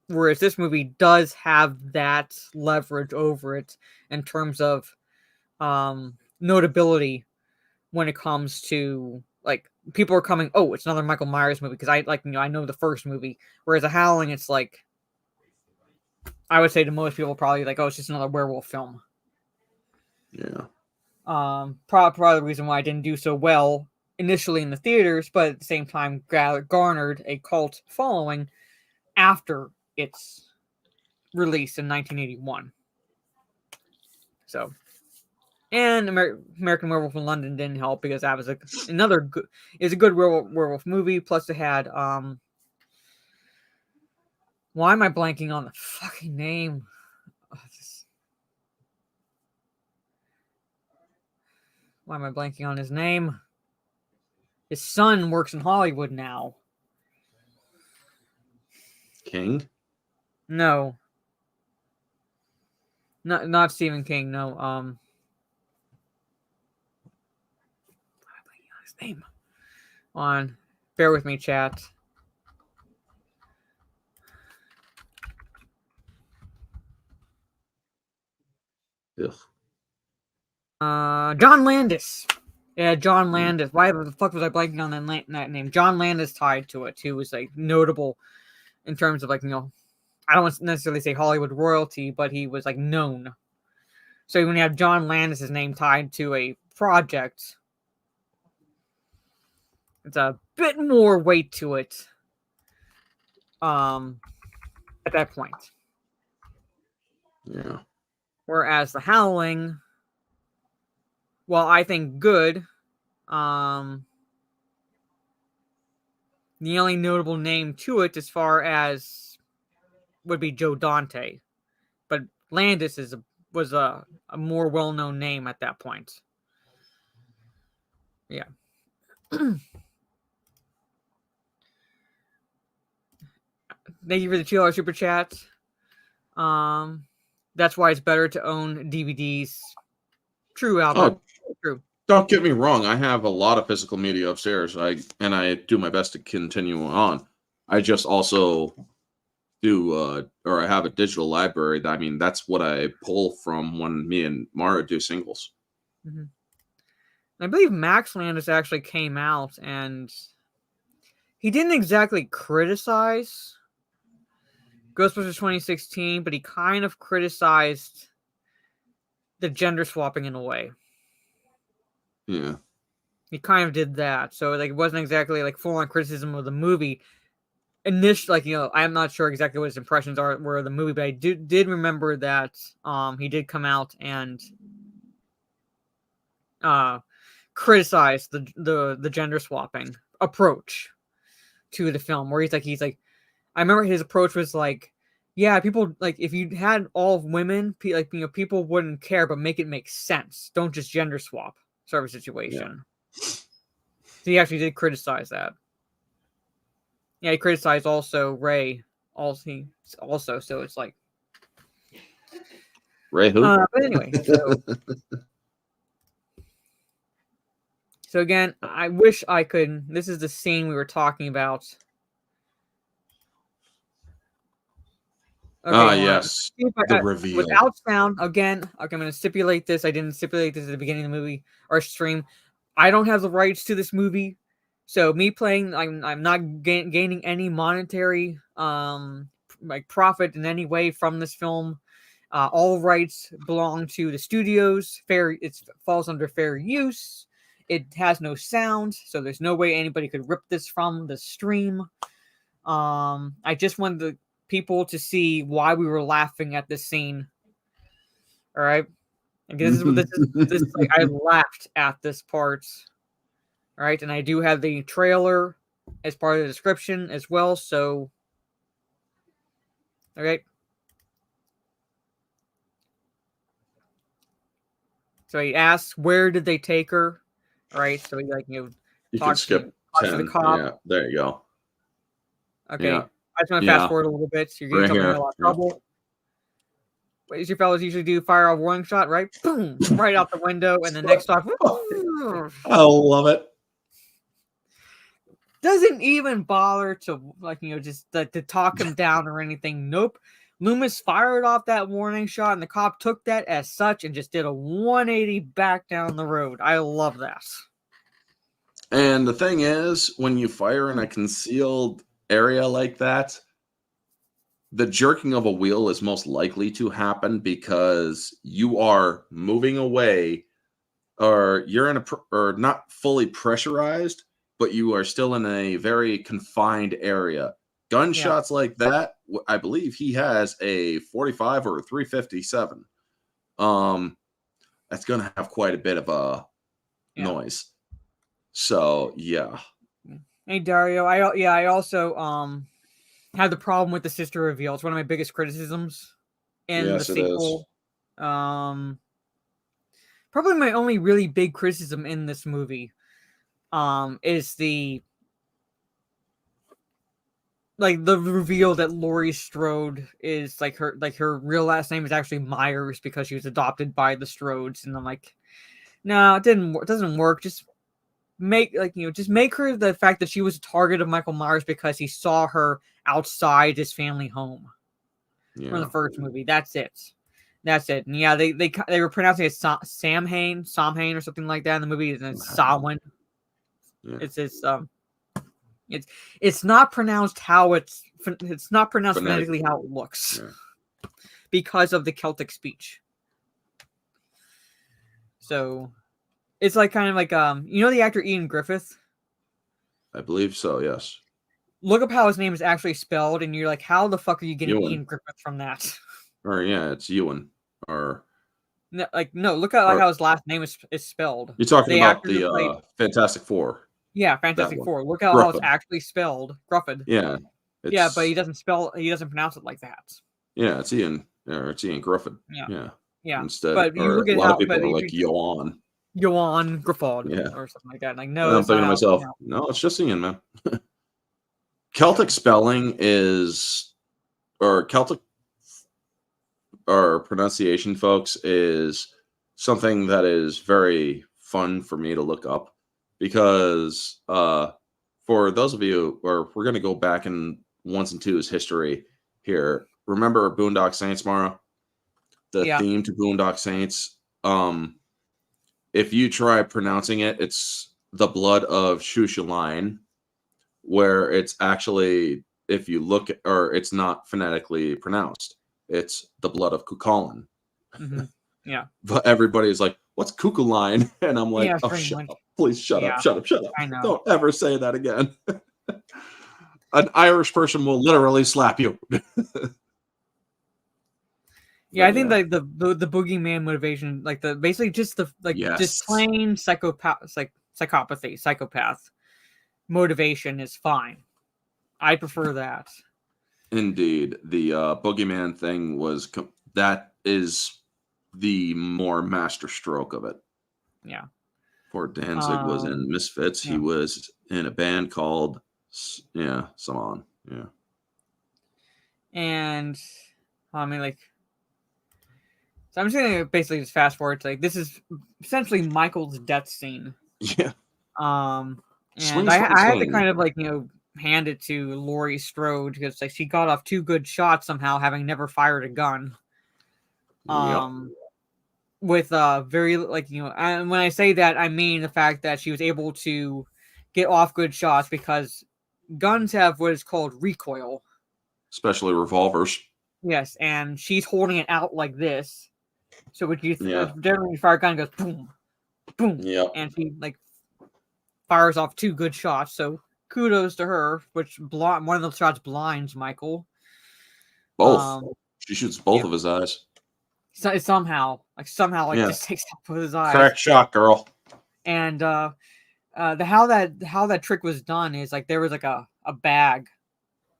Whereas this movie does have that leverage over it in terms of notability when it comes to, like, people are coming, oh, it's another Michael Myers movie because I know the first movie. Whereas The Howling, it's like, I would say to most people probably like, oh, it's just another werewolf film. Yeah. Probably the reason why I didn't do so well initially in the theaters, but at the same time garnered a cult following after its release in 1981. So, and American Werewolf in London didn't help because that was a good werewolf movie. Plus, it had why am I blanking on the fucking name? Why am I blanking on his name? His son works in Hollywood now. King? No. Not Stephen King. No. His name. On. Bear with me, chat. Ugh. John Landis. Yeah, John Landis. Why the fuck was I blanking on that name? John Landis tied to it. Who was like notable in terms of like, you know, I don't want to necessarily say Hollywood royalty, but he was like known. So when you have John Landis' name tied to a project, it's a bit more weight to it. At that point. Yeah. Whereas The Howling, well, I think good. The only notable name to it, as far as would be Joe Dante, but Landis was a more well-known name at that point. Yeah. Thank you for the $2 super chat. That's why it's better to own DVDs. True, Albert. Oh, true. Don't get me wrong. I have a lot of physical media upstairs. I do my best to continue on. I just also do, or I have a digital library. I mean, that's what I pull from when me and Mara do singles. Mm-hmm. I believe Max Landis actually came out and he didn't exactly criticize Ghostbusters 2016, but he kind of criticized the gender swapping in a way. Yeah. He kind of did that. So like it wasn't exactly like full on criticism of the movie. Initially, like, you know, I'm not sure exactly what his impressions were of the movie, but I did remember that he did come out and criticize the gender swapping approach to the film, where he's like I remember his approach was like, yeah, people, like, if you had all women, like, you know, people wouldn't care, but make it make sense. Don't just gender swap sort of situation. Yeah. So he actually did criticize that. Yeah, he criticized also Ray. Also, so it's like Ray who? But anyway, so again, I wish I could. This is the scene we were talking about. Okay, yes. The reveal. Without sound, again, okay, I'm going to stipulate this. I didn't stipulate this at the beginning of the movie or stream. I don't have the rights to this movie. So me playing, I'm not gaining any monetary like profit in any way from this film. All rights belong to the studios. It falls under fair use. It has no sound, so there's no way anybody could rip this from the stream. I just wanted the people to see why we were laughing at this scene. All right, and this is like, I laughed at this part. All right, and I do have the trailer as part of the description as well. So, all right. So he asks, "Where did they take her?" All right, so he you can skip 10. To the cop. Yeah, there you go. Okay, yeah. I just want to fast forward a little bit. So you're getting a lot of trouble. What does your fellas usually do? Fire a warning shot, right? Boom! Right out the window, and the next stop. I love it. Doesn't even bother to, like, you know, just to talk him down or anything. Nope. Loomis fired off that warning shot, and the cop took that as such and just did a 180 back down the road. I love that. And the thing is, when you fire in a concealed area like that, the jerking of a wheel is most likely to happen because you are moving away, or you're in or not fully pressurized, but you are still in a very confined area. Gunshots like that, I believe he has a 45 or a 357. That's going to have quite a bit of a noise. So, yeah. Hey, Dario. I also had the problem with the sister reveal. It's one of my biggest criticisms in the sequel. Probably my only really big criticism in this movie is the like the reveal that Laurie Strode is like her real last name is actually Myers because she was adopted by the Strodes, and I'm like, no, it doesn't work. Just make her the fact that she was a target of Michael Myers because he saw her outside his family home from the first movie. That's it. And yeah, they were pronouncing it Samhain or something like that in the movie, and it's Samhain. Yeah. It's not pronounced how it's not pronounced phonetically how it looks because of the Celtic speech. So it's like kind of like the actor Ian Griffith? I believe so, yes. Look up how his name is actually spelled, and you're like, how the fuck are you getting Ian Griffith from that? Or yeah, it's Ewan. Or no, look at how his last name is spelled. You're talking about the Fantastic Four. Yeah, Fantastic Four. Look at how it's actually spelled. Grufford. Yeah. Yeah, but he doesn't pronounce it like that. Yeah, it's Ian Griffith. Yeah. Instead, but you look at a lot of people are like Yoan Grifford, or something like that. Like, no, I'm thinking to myself, no, it's just Ian, man. Celtic spelling Celtic or pronunciation, folks, is something that is very fun for me to look up because for those of you, or we're going to go back in 1s and 2's history here. Remember Boondock Saints, Mara? The theme to Boondock Saints. If you try pronouncing it, it's the blood of Shushaline, where it's actually, if you look at, or it's not phonetically pronounced. It's the blood of Cuchulainn. Mm-hmm. Yeah. But everybody's like, what's Cuchulainn? And I'm like, shut up. Please shut up. I know. Don't ever say that again. An Irish person will literally slap you. I think like the boogeyman motivation, like just plain psychopath motivation is fine. I prefer that. Indeed, the boogeyman thing that is the more master stroke of it. Yeah. Poor Danzig was in Misfits. He was in a band called Saman. Yeah. And I mean, like, so I'm just gonna basically just fast forward to, like, this is essentially Michael's death scene. Yeah. And I had to kind of, like, hand it to Laurie Strode because, like, she got off 2 good shots somehow, having never fired a gun. With very, like, and when I say that, I mean the fact that she was able to get off good shots because guns have what is called recoil, especially revolvers. Yes, and she's holding it out like this, so when you generally fire a gun, it goes boom, boom, and she like fires off 2 good shots. So kudos to her, which one of those shots blinds Michael. Both. She shoots both of his eyes. So somehow just takes out both his eyes. Crack shot, girl. And how that trick was done is, like, there was like a bag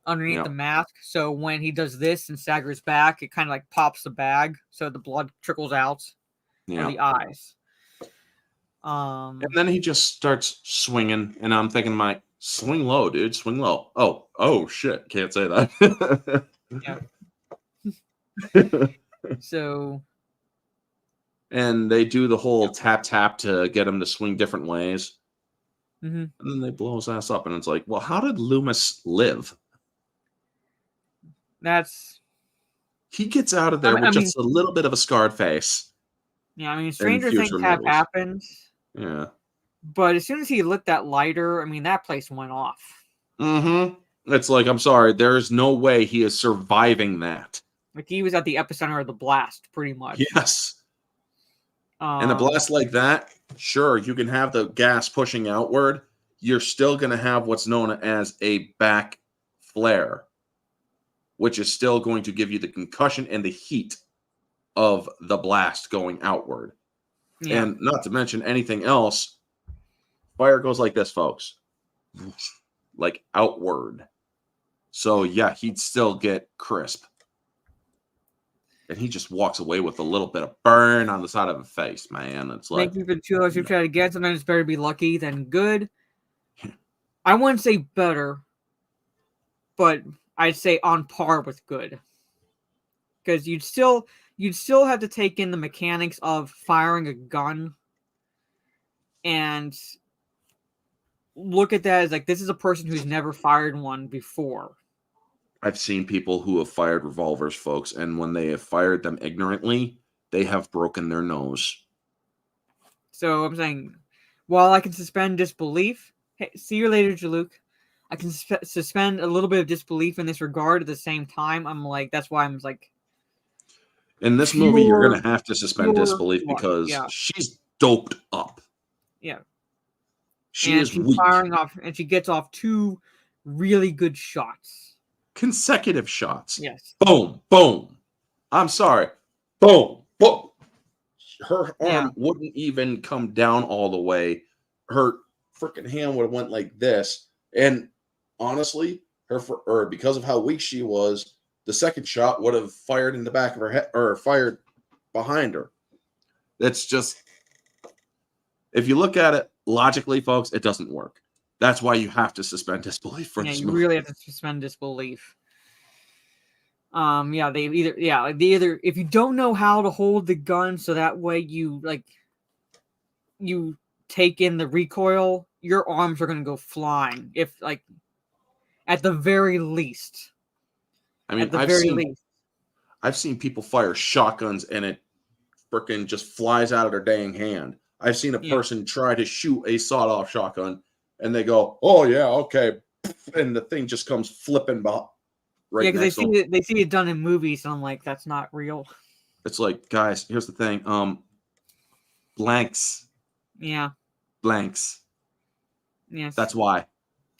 underneath the mask. So when he does this and staggers back, it kind of like pops the bag, so the blood trickles out of the eyes. And then he just starts swinging, and I'm thinking, swing low, dude, swing low. Oh shit, can't say that. So, and they do the whole tap to get him to swing different ways, and then they blow his ass up, and it's like, well, how did Loomis live? He gets out of there with just a little bit of a scarred face. Yeah, I mean, stranger things have happened. Yeah. But as soon as he lit that lighter, I mean, that place went off. Mm-hmm. It's like, I'm sorry, there's no way he is surviving that. Like, he was at the epicenter of the blast, pretty much. Yes. And a blast like that, sure, you can have the gas pushing outward. You're still going to have what's known as a back flare, which is still going to give you the concussion and the heat of the blast going outward. Yeah. And not to mention anything else, fire goes like this, folks. Like outward. So, yeah, he'd still get crisp. And he just walks away with a little bit of burn on the side of his face, man. It's like, thank you for the $2 you try to get. Sometimes it's better to be lucky than good. I wouldn't say better, but I'd say on par with good. Because you'd still have to take in the mechanics of firing a gun and look at that as like, this is a person who's never fired one before. I've seen people who have fired revolvers, folks, and when they have fired them ignorantly, they have broken their nose. So I'm saying, while I can suspend disbelief, hey, see you later, Jaluk. I can suspend a little bit of disbelief in this regard at the same time. I'm like, that's why I'm like, in this movie, you're going to have to suspend disbelief because she's doped up. Yeah. She's weak. Firing off, and she gets off 2 really good shots. Consecutive shots. Yes. Boom, boom. I'm sorry. Boom, boom. Her arm wouldn't even come down all the way. Her freaking hand would have went like this. And honestly, because of how weak she was, the second shot would have fired in the back of her head or fired behind her. That's just, if you look at it logically, folks, it doesn't work. That's why you have to suspend disbelief for this movie. You really have to suspend disbelief. They either if you don't know how to hold the gun so that way you take in the recoil, your arms are going to go flying. If like at the very least. I mean, I've seen people fire shotguns and it freaking just flies out of their dang hand. I've seen a person try to shoot a sawed-off shotgun and they go, "Oh yeah, okay," and the thing just comes flipping by. Right, because they see it done in movies, and I'm like, that's not real. It's like, guys, here's the thing. Blanks. Yeah. Blanks. Yes. That's why.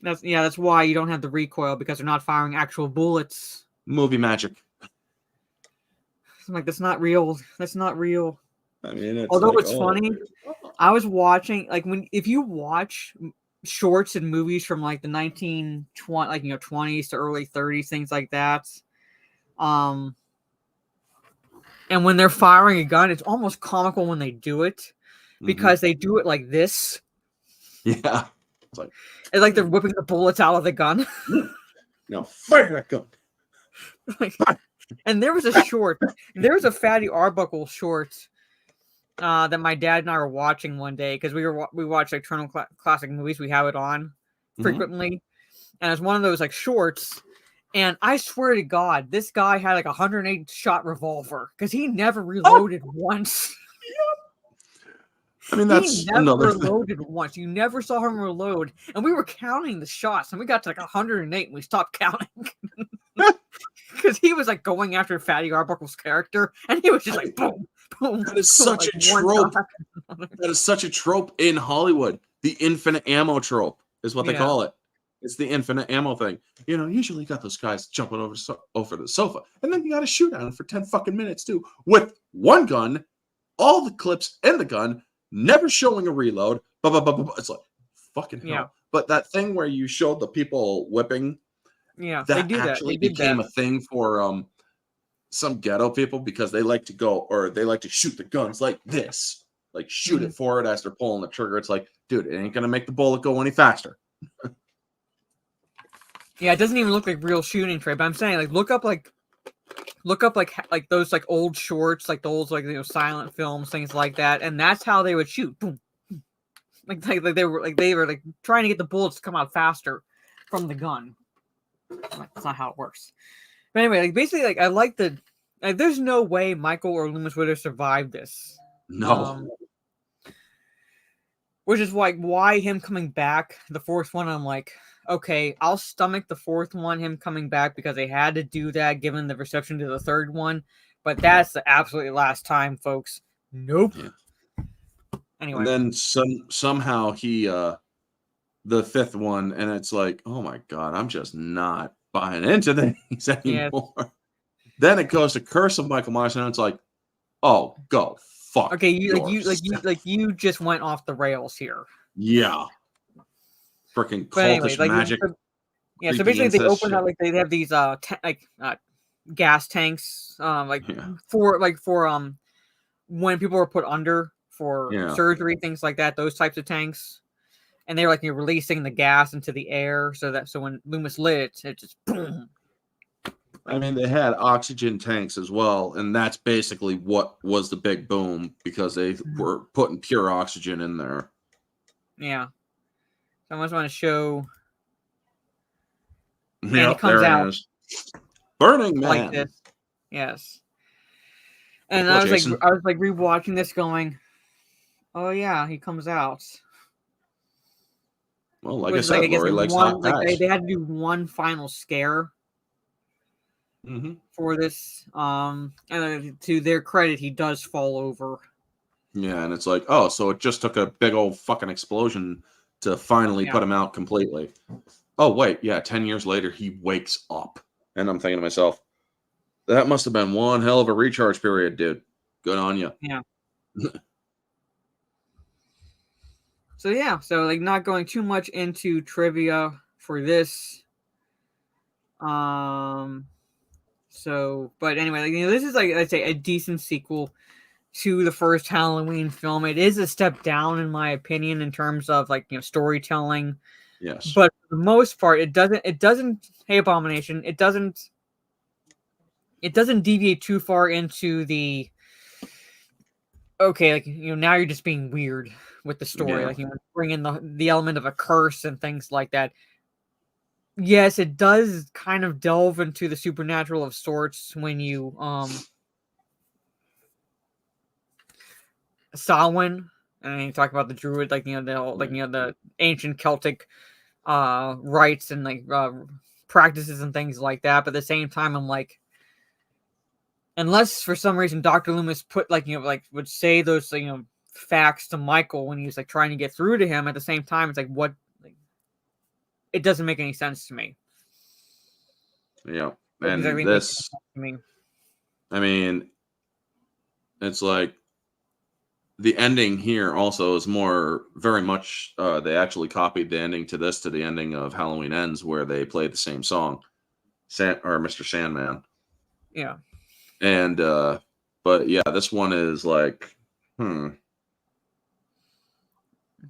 That's why you don't have the recoil, because they're not firing actual bullets. Movie magic. I'm like, that's not real. That's not real. I mean, although it's funny, I was watching if you watch shorts and movies from like the 20s to early 30s, things like that. And when they're firing a gun, it's almost comical when they do it because they do it like this. Yeah. It's like they're whipping the bullets out of the gun. No, fire that gun. And there was a Fatty Arbuckle short that my dad and I were watching one day because we watch like Turner Classic Movies. We have it on frequently, and it's one of those like shorts. And I swear to God, this guy had like a 108 shot revolver because he never reloaded once. I mean, that's another reloaded once. You never saw him reload, and we were counting the shots, and we got to like 108, and we stopped counting because he was like going after Fatty Arbuckle's character, and he was just like boom, boom. That is such a trope. That is such a trope in Hollywood. The infinite ammo trope is what they call it. It's the infinite ammo thing. You know, usually you got those guys jumping over the sofa, and then you got to shoot at them for 10 fucking minutes too, with one gun, all the clips in the gun. Never showing a reload. It's like fucking hell. Yeah. But that thing where you showed the people whipping, that actually became a thing for some ghetto people because they like to shoot the guns like this, like shoot it forward as they're pulling the trigger. It's like, dude, it ain't gonna make the bullet go any faster. Yeah, it doesn't even look like real shooting, Trey. But I'm saying, like, look up like those like old shorts, like those like silent films, things like that, and that's how they would shoot. Boom, boom. Like they were trying to get the bullets to come out faster from the gun. That's not how it works. But anyway, like basically, like I like there's no way Michael or Loomis would have survived this. No. Which is like why him coming back, the fourth one, I'm like, okay, I'll stomach the fourth one, him coming back, because they had to do that given the reception to the third one. But that's the absolutely last time, folks. Nope. Yeah. Anyway. And then somehow he, the fifth one, and it's like, oh my God, I'm just not buying into things anymore. Yeah. Then it goes to Curse of Michael Myers, and it's like, oh, go fuck. Okay, you just went off the rails here. Yeah. Freaking cultish magic. So basically they open up, like they have these gas tanks for when people were put under for surgery, things like that, those types of tanks. and they're like releasing the gas into the air so when Loomis lit it just boom. I mean, they had oxygen tanks as well, and that's basically what was the big boom because they were putting pure oxygen in there. Yeah. So I just want to show. Yeah, and he comes there out it is. Burning Man. like this. Yes. And Well, I was Jason. like rewatching this going, oh yeah, he comes out. Well, like I Which is, said, I guess Lori likes one hot like guys. they had to do one final scare for this. And to their credit, he does fall over. Yeah, and it's like, oh, so it just took a big old fucking explosion to finally put him out completely. Oh, wait, yeah, 10 years later, he wakes up. And I'm thinking to myself, that must have been one hell of a recharge period, dude. Good on you. Yeah. So like not going too much into trivia for this. But anyway, like, this is like, I'd say, a decent sequel to the first Halloween film. It is a step down in my opinion in terms of like, storytelling. Yes. But for the most part, it doesn't, hey Abomination, it doesn't deviate too far into the, okay, like, now you're just being weird with the story. Yeah. Like, bring in the element of a curse and things like that. Yes, it does kind of delve into the supernatural of sorts when you Samhain, and you talk about the druid, like the ancient Celtic rites and like practices and things like that. But at the same time, I'm like, unless for some reason Dr. Loomis put would say those facts to Michael when he was like trying to get through to him, at the same time, it's like, what? It doesn't make any sense to me. Yeah. And this, I mean, it's like the ending here also is very much, they actually copied the ending to the ending of Halloween Ends, where they played the same song, Mr. Sandman. Yeah. And, but yeah, this one is like,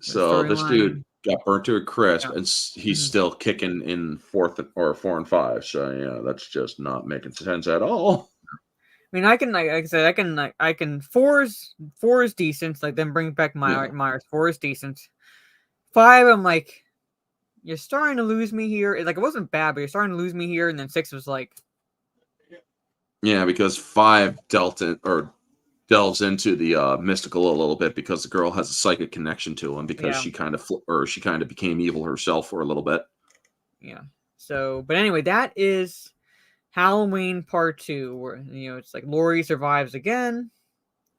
So this dude got burnt to a crisp, and he's still kicking in 4 and 5. So yeah, that's just not making sense at all. I mean, I can 4 is decent. Like, then bring back Myers. 4 is decent. 5, I'm like, you're starting to lose me here. Like, it wasn't bad, but you're starting to lose me here. And then 6 was like, yeah, because 5 delves into the mystical a little bit because the girl has a psychic connection to him because she kind of became evil herself for a little bit. Yeah. So, but anyway, that is Halloween Part 2, where it's like Laurie survives again.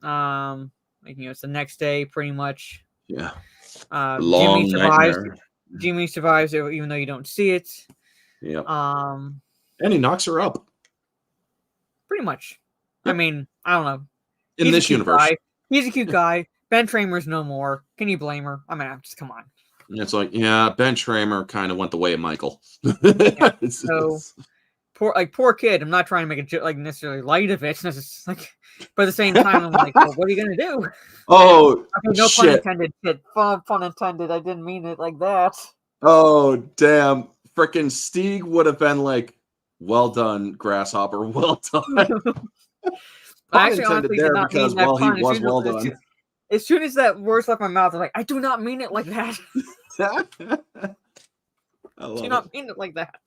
It's the next day pretty much. Yeah. Long Jimmy survives. Nightmare. Jimmy survives even though you don't see it. Yeah. And he knocks her up. Pretty much. Yep. I mean, I don't know. In this universe. He's a cute guy. Ben Tramer's no more. Can you blame her? I mean, just come on. It's like, yeah, Ben Tramer kind of went the way of Michael. Yeah, so poor kid. I'm not trying to make a joke, like necessarily light of it. Just like, but at the same time, I'm like, well, what are you gonna do? Oh, okay, no shit. Pun intended. Shit, pun intended. I didn't mean it like that. Oh, damn! Frickin' Stieg would have been like, "Well done, Grasshopper. Well done." I actually honestly did not mean that pun. He was well done. As soon as that word left my mouth, I'm like, I do not mean it like that. I do not mean it like that.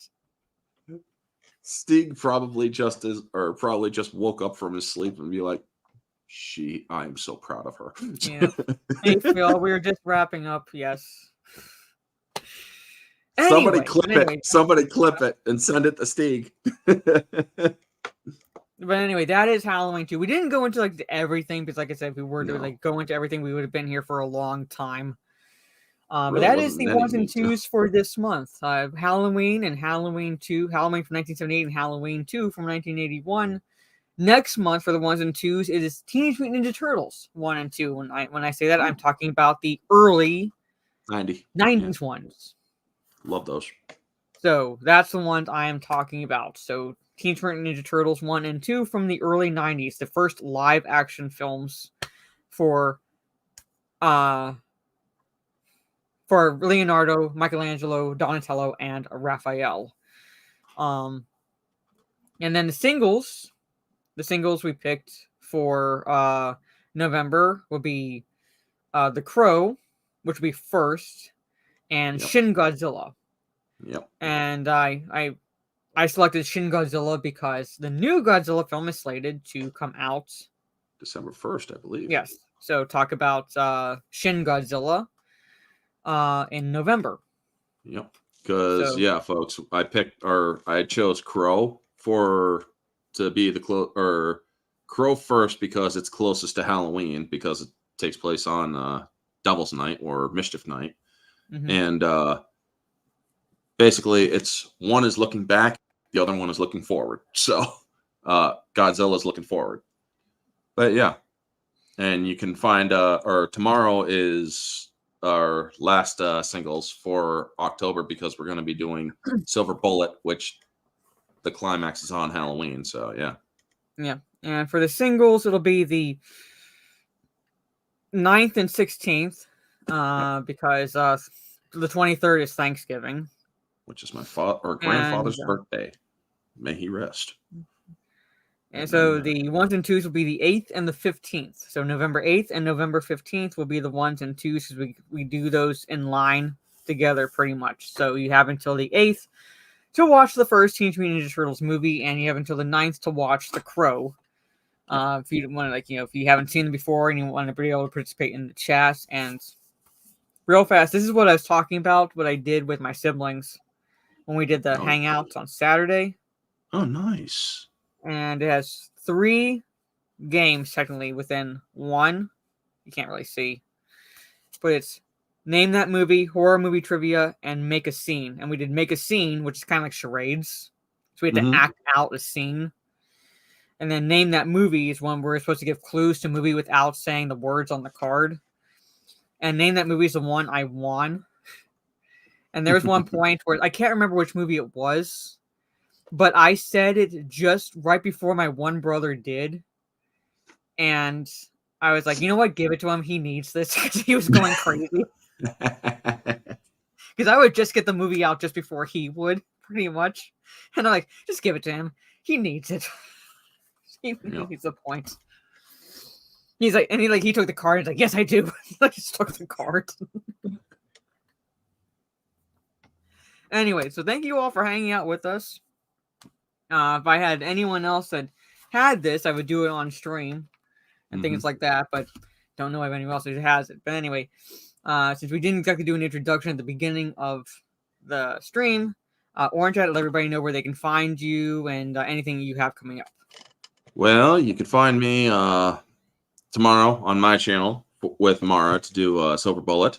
Stieg probably just woke up from his sleep and be like, I am so proud of her. Yeah. Hey, Phil, we were just wrapping up. Yes. Somebody clip it and send it to Stieg. But anyway, that is Halloween 2. We didn't go into like everything because, like I said, if we were to like go into everything, we would have been here for a long time. But that is the 1s and 2s for this month. Halloween and Halloween 2, Halloween from 1978 and Halloween 2 from 1981. Next month for the 1s and 2s, it is Teenage Mutant Ninja Turtles 1 and 2. When I say that, I'm talking about the early 90s ones. Love those. So that's the ones I am talking about. So Teenage Mutant Ninja Turtles 1 and 2 from the early 90s, the first live action films for for Leonardo, Michelangelo, Donatello, and Raphael. And then the singles we picked for November will be The Crow, which will be first, and Shin Godzilla. Yep. And I selected Shin Godzilla because the new Godzilla film is slated to come out December 1st, I believe. Yes. So talk about Shin Godzilla in November. Yep. Because folks, I chose Crow to be the Crow first because it's closest to Halloween because it takes place on Devil's Night or Mischief Night, and basically it's one is looking back, the other one is looking forward. So Godzilla's looking forward, but yeah, and you can find tomorrow is our last singles for October because we're going to be doing Silver Bullet, which the climax is on Halloween. So yeah. And for the singles, it'll be the 9th and 16th because the 23rd is Thanksgiving, which is my grandfather's birthday. May he rest. And so the 1s and 2s will be the 8th and the 15th. So November 8th and November 15th will be the 1s and 2s because we do those in line together pretty much. So you have until the 8th to watch the first Teenage Mutant Ninja Turtles movie, and you have until the 9th to watch The Crow. If you want to, if you haven't seen them before and you want to be able to participate in the chat. And real fast, this is what I was talking about, what I did with my siblings when we did the hangouts on Saturday. Oh, nice. And it has 3 games technically within one. You can't really see, but it's name that movie, horror movie trivia, and make a scene. And we did make a scene, which is kind of like charades. So we had to act out a scene. And then name that movie is one where we're supposed to give clues to movie without saying the words on the card. And name that movie is the one I won. And there was one point where I can't remember which movie it was, but I said it just right before my one brother did. And I was like, you know what? Give it to him. He needs this because he was going crazy. Because I would just get the movie out just before he would, pretty much. And I'm like, just give it to him. He needs it. He needs the point. He's like, and he took the card. He's like, yes, I do. He just took the card. Anyway, so thank you all for hanging out with us. If I had anyone else that had this, I would do it on stream and things like that, but don't know if anyone else has it. But anyway, since we didn't exactly do an introduction at the beginning of the stream, Orange Hat, let everybody know where they can find you and anything you have coming up. Well, you can find me tomorrow on my channel with Mara to do Silver Bullet.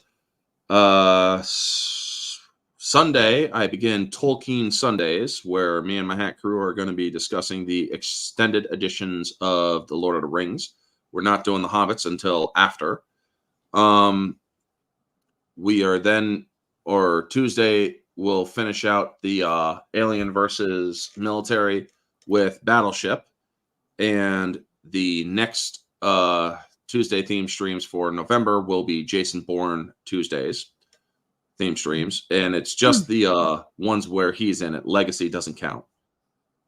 Sunday, I begin Tolkien Sundays, where me and my hat crew are going to be discussing the extended editions of The Lord of the Rings. We're not doing the Hobbits until after. We are then, or Tuesday, we'll finish out the Alien versus Military with Battleship. And the next Tuesday theme streams for November will be Jason Bourne Tuesdays theme streams, and it's just the ones where he's in it. Legacy doesn't count.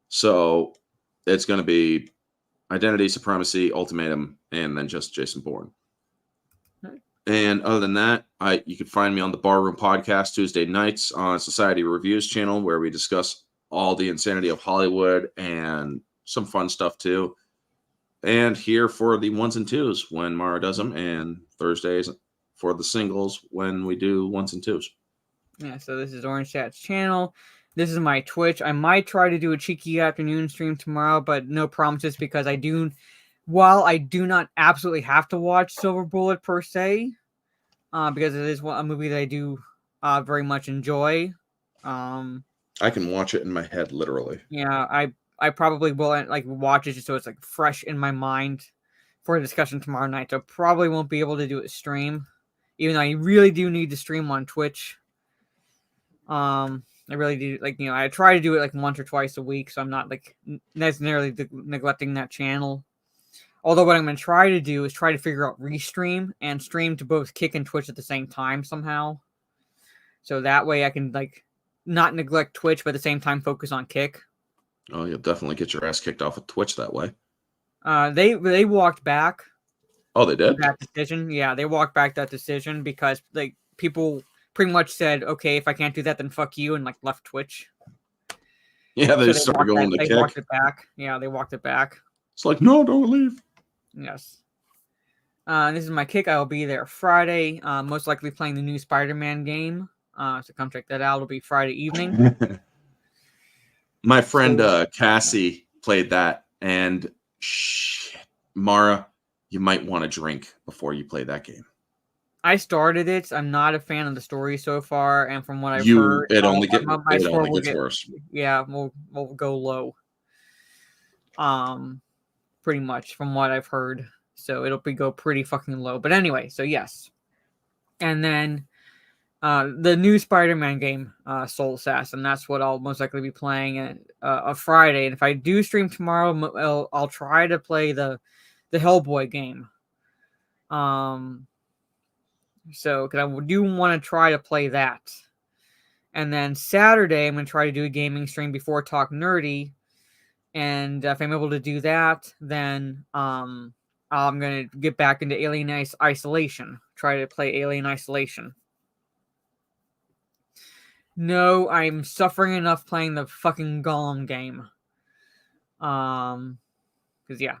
So it's going to be Identity, Supremacy, Ultimatum, and then just Jason Bourne. Right. And other than that, you can find me on the Barroom Podcast Tuesday nights on Society Reviews channel, where we discuss all the insanity of Hollywood and some fun stuff too. And here for the 1s and 2s when Mara does them, and Thursdays for the singles when we do 1s and 2s. Yeah, so this is Orange Chat's channel. This is my Twitch. I might try to do a cheeky afternoon stream tomorrow, but no promises because while I do not absolutely have to watch Silver Bullet per se, because it is a movie that I do very much enjoy. I can watch it in my head, literally. Yeah, I probably will watch it just so it's fresh in my mind for a discussion tomorrow night. So probably won't be able to do a stream, even though I really do need to stream on Twitch. I really do, I try to do it once or twice a week, so I'm not necessarily neglecting that channel. Although what I'm going to try to do is try to figure out Restream and stream to both Kick and Twitch at the same time somehow. So that way I can like not neglect Twitch, but at the same time focus on Kick. Oh, you'll definitely get your ass kicked off of Twitch that way. They walked back. Oh, they did? That decision. Yeah, they walked back that decision because like people pretty much said, okay, if I can't do that, then fuck you, and like left Twitch. Yeah, they started going to Kick. They walked it back. Yeah, they walked it back. It's like, no, don't leave. Yes. This is my Kick. I'll be there Friday. Most likely playing the new Spider-Man game. So come check that out. It'll be Friday evening. My friend Cassie played that, and shit, Mara, you might want to drink before you play that game. I started it. I'm not a fan of the story so far, and from what I've heard, it only gets worse. Yeah, we'll go low. Pretty much from what I've heard, so it'll go pretty fucking low. But anyway, so yes, and then the new Spider-Man game, Soul Assassin. That's what I'll most likely be playing at a Friday. And if I do stream tomorrow, I'll try to play the Hellboy game. So, because I do want to try to play that. And then Saturday, I'm going to try to do a gaming stream before Talk Nerdy. And if I'm able to do that, then I'm going to get back into Alien Isolation. Try to play Alien Isolation. No, I'm suffering enough playing the fucking Gollum game. Because, yeah.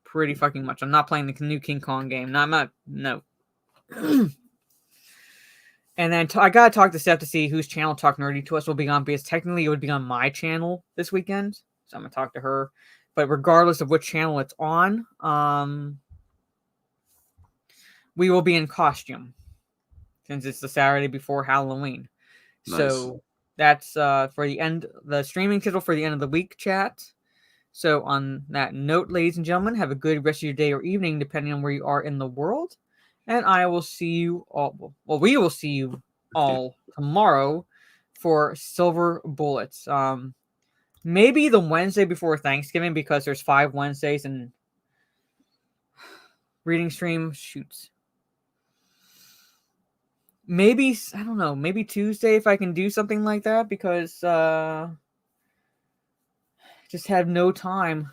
Pretty fucking much. I'm not playing the new King Kong game. No. And then I gotta talk to Steph to see whose channel Talk Nerdy to Us will be on, because technically it would be on my channel this weekend. So I'm gonna talk to her. But regardless of which channel it's on, we will be in costume since it's the Saturday before Halloween. Nice. So that's for the streaming schedule for the end of the week chat. So on that note, ladies and gentlemen, have a good rest of your day or evening, depending on where you are in the world. And I will see you all. Well, we will see you all tomorrow for Silver Bullets. Maybe the Wednesday before Thanksgiving, because there's 5 Wednesdays and reading stream shoots. Maybe, I don't know, maybe Tuesday if I can do something like that, because just have no time.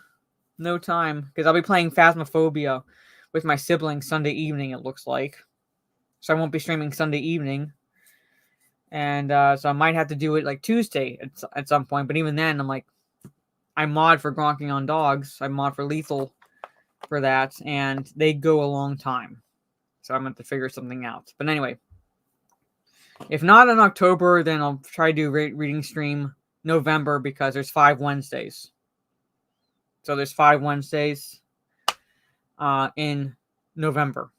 No time, because I'll be playing Phasmophobia with my siblings Sunday evening, it looks like. So I won't be streaming Sunday evening. And so I might have to do it like Tuesday at some point. But even then, I'm like, I mod for Gronking on Dogs. I mod for Lethal for that. And they go a long time. So I'm going to have to figure something out. But anyway, if not in October, then I'll try to do reading stream November, because there's 5 Wednesdays. So there's 5 Wednesdays in November.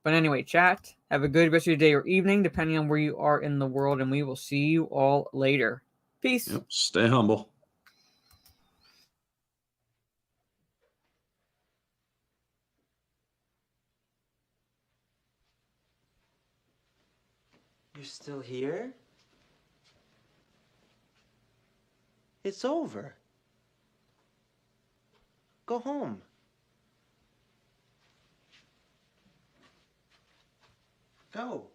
But anyway, chat, have a good rest of your day or evening, depending on where you are in the world, and we will see you all later. Peace. Yep, stay humble. You're still here? It's over. Go home. Go.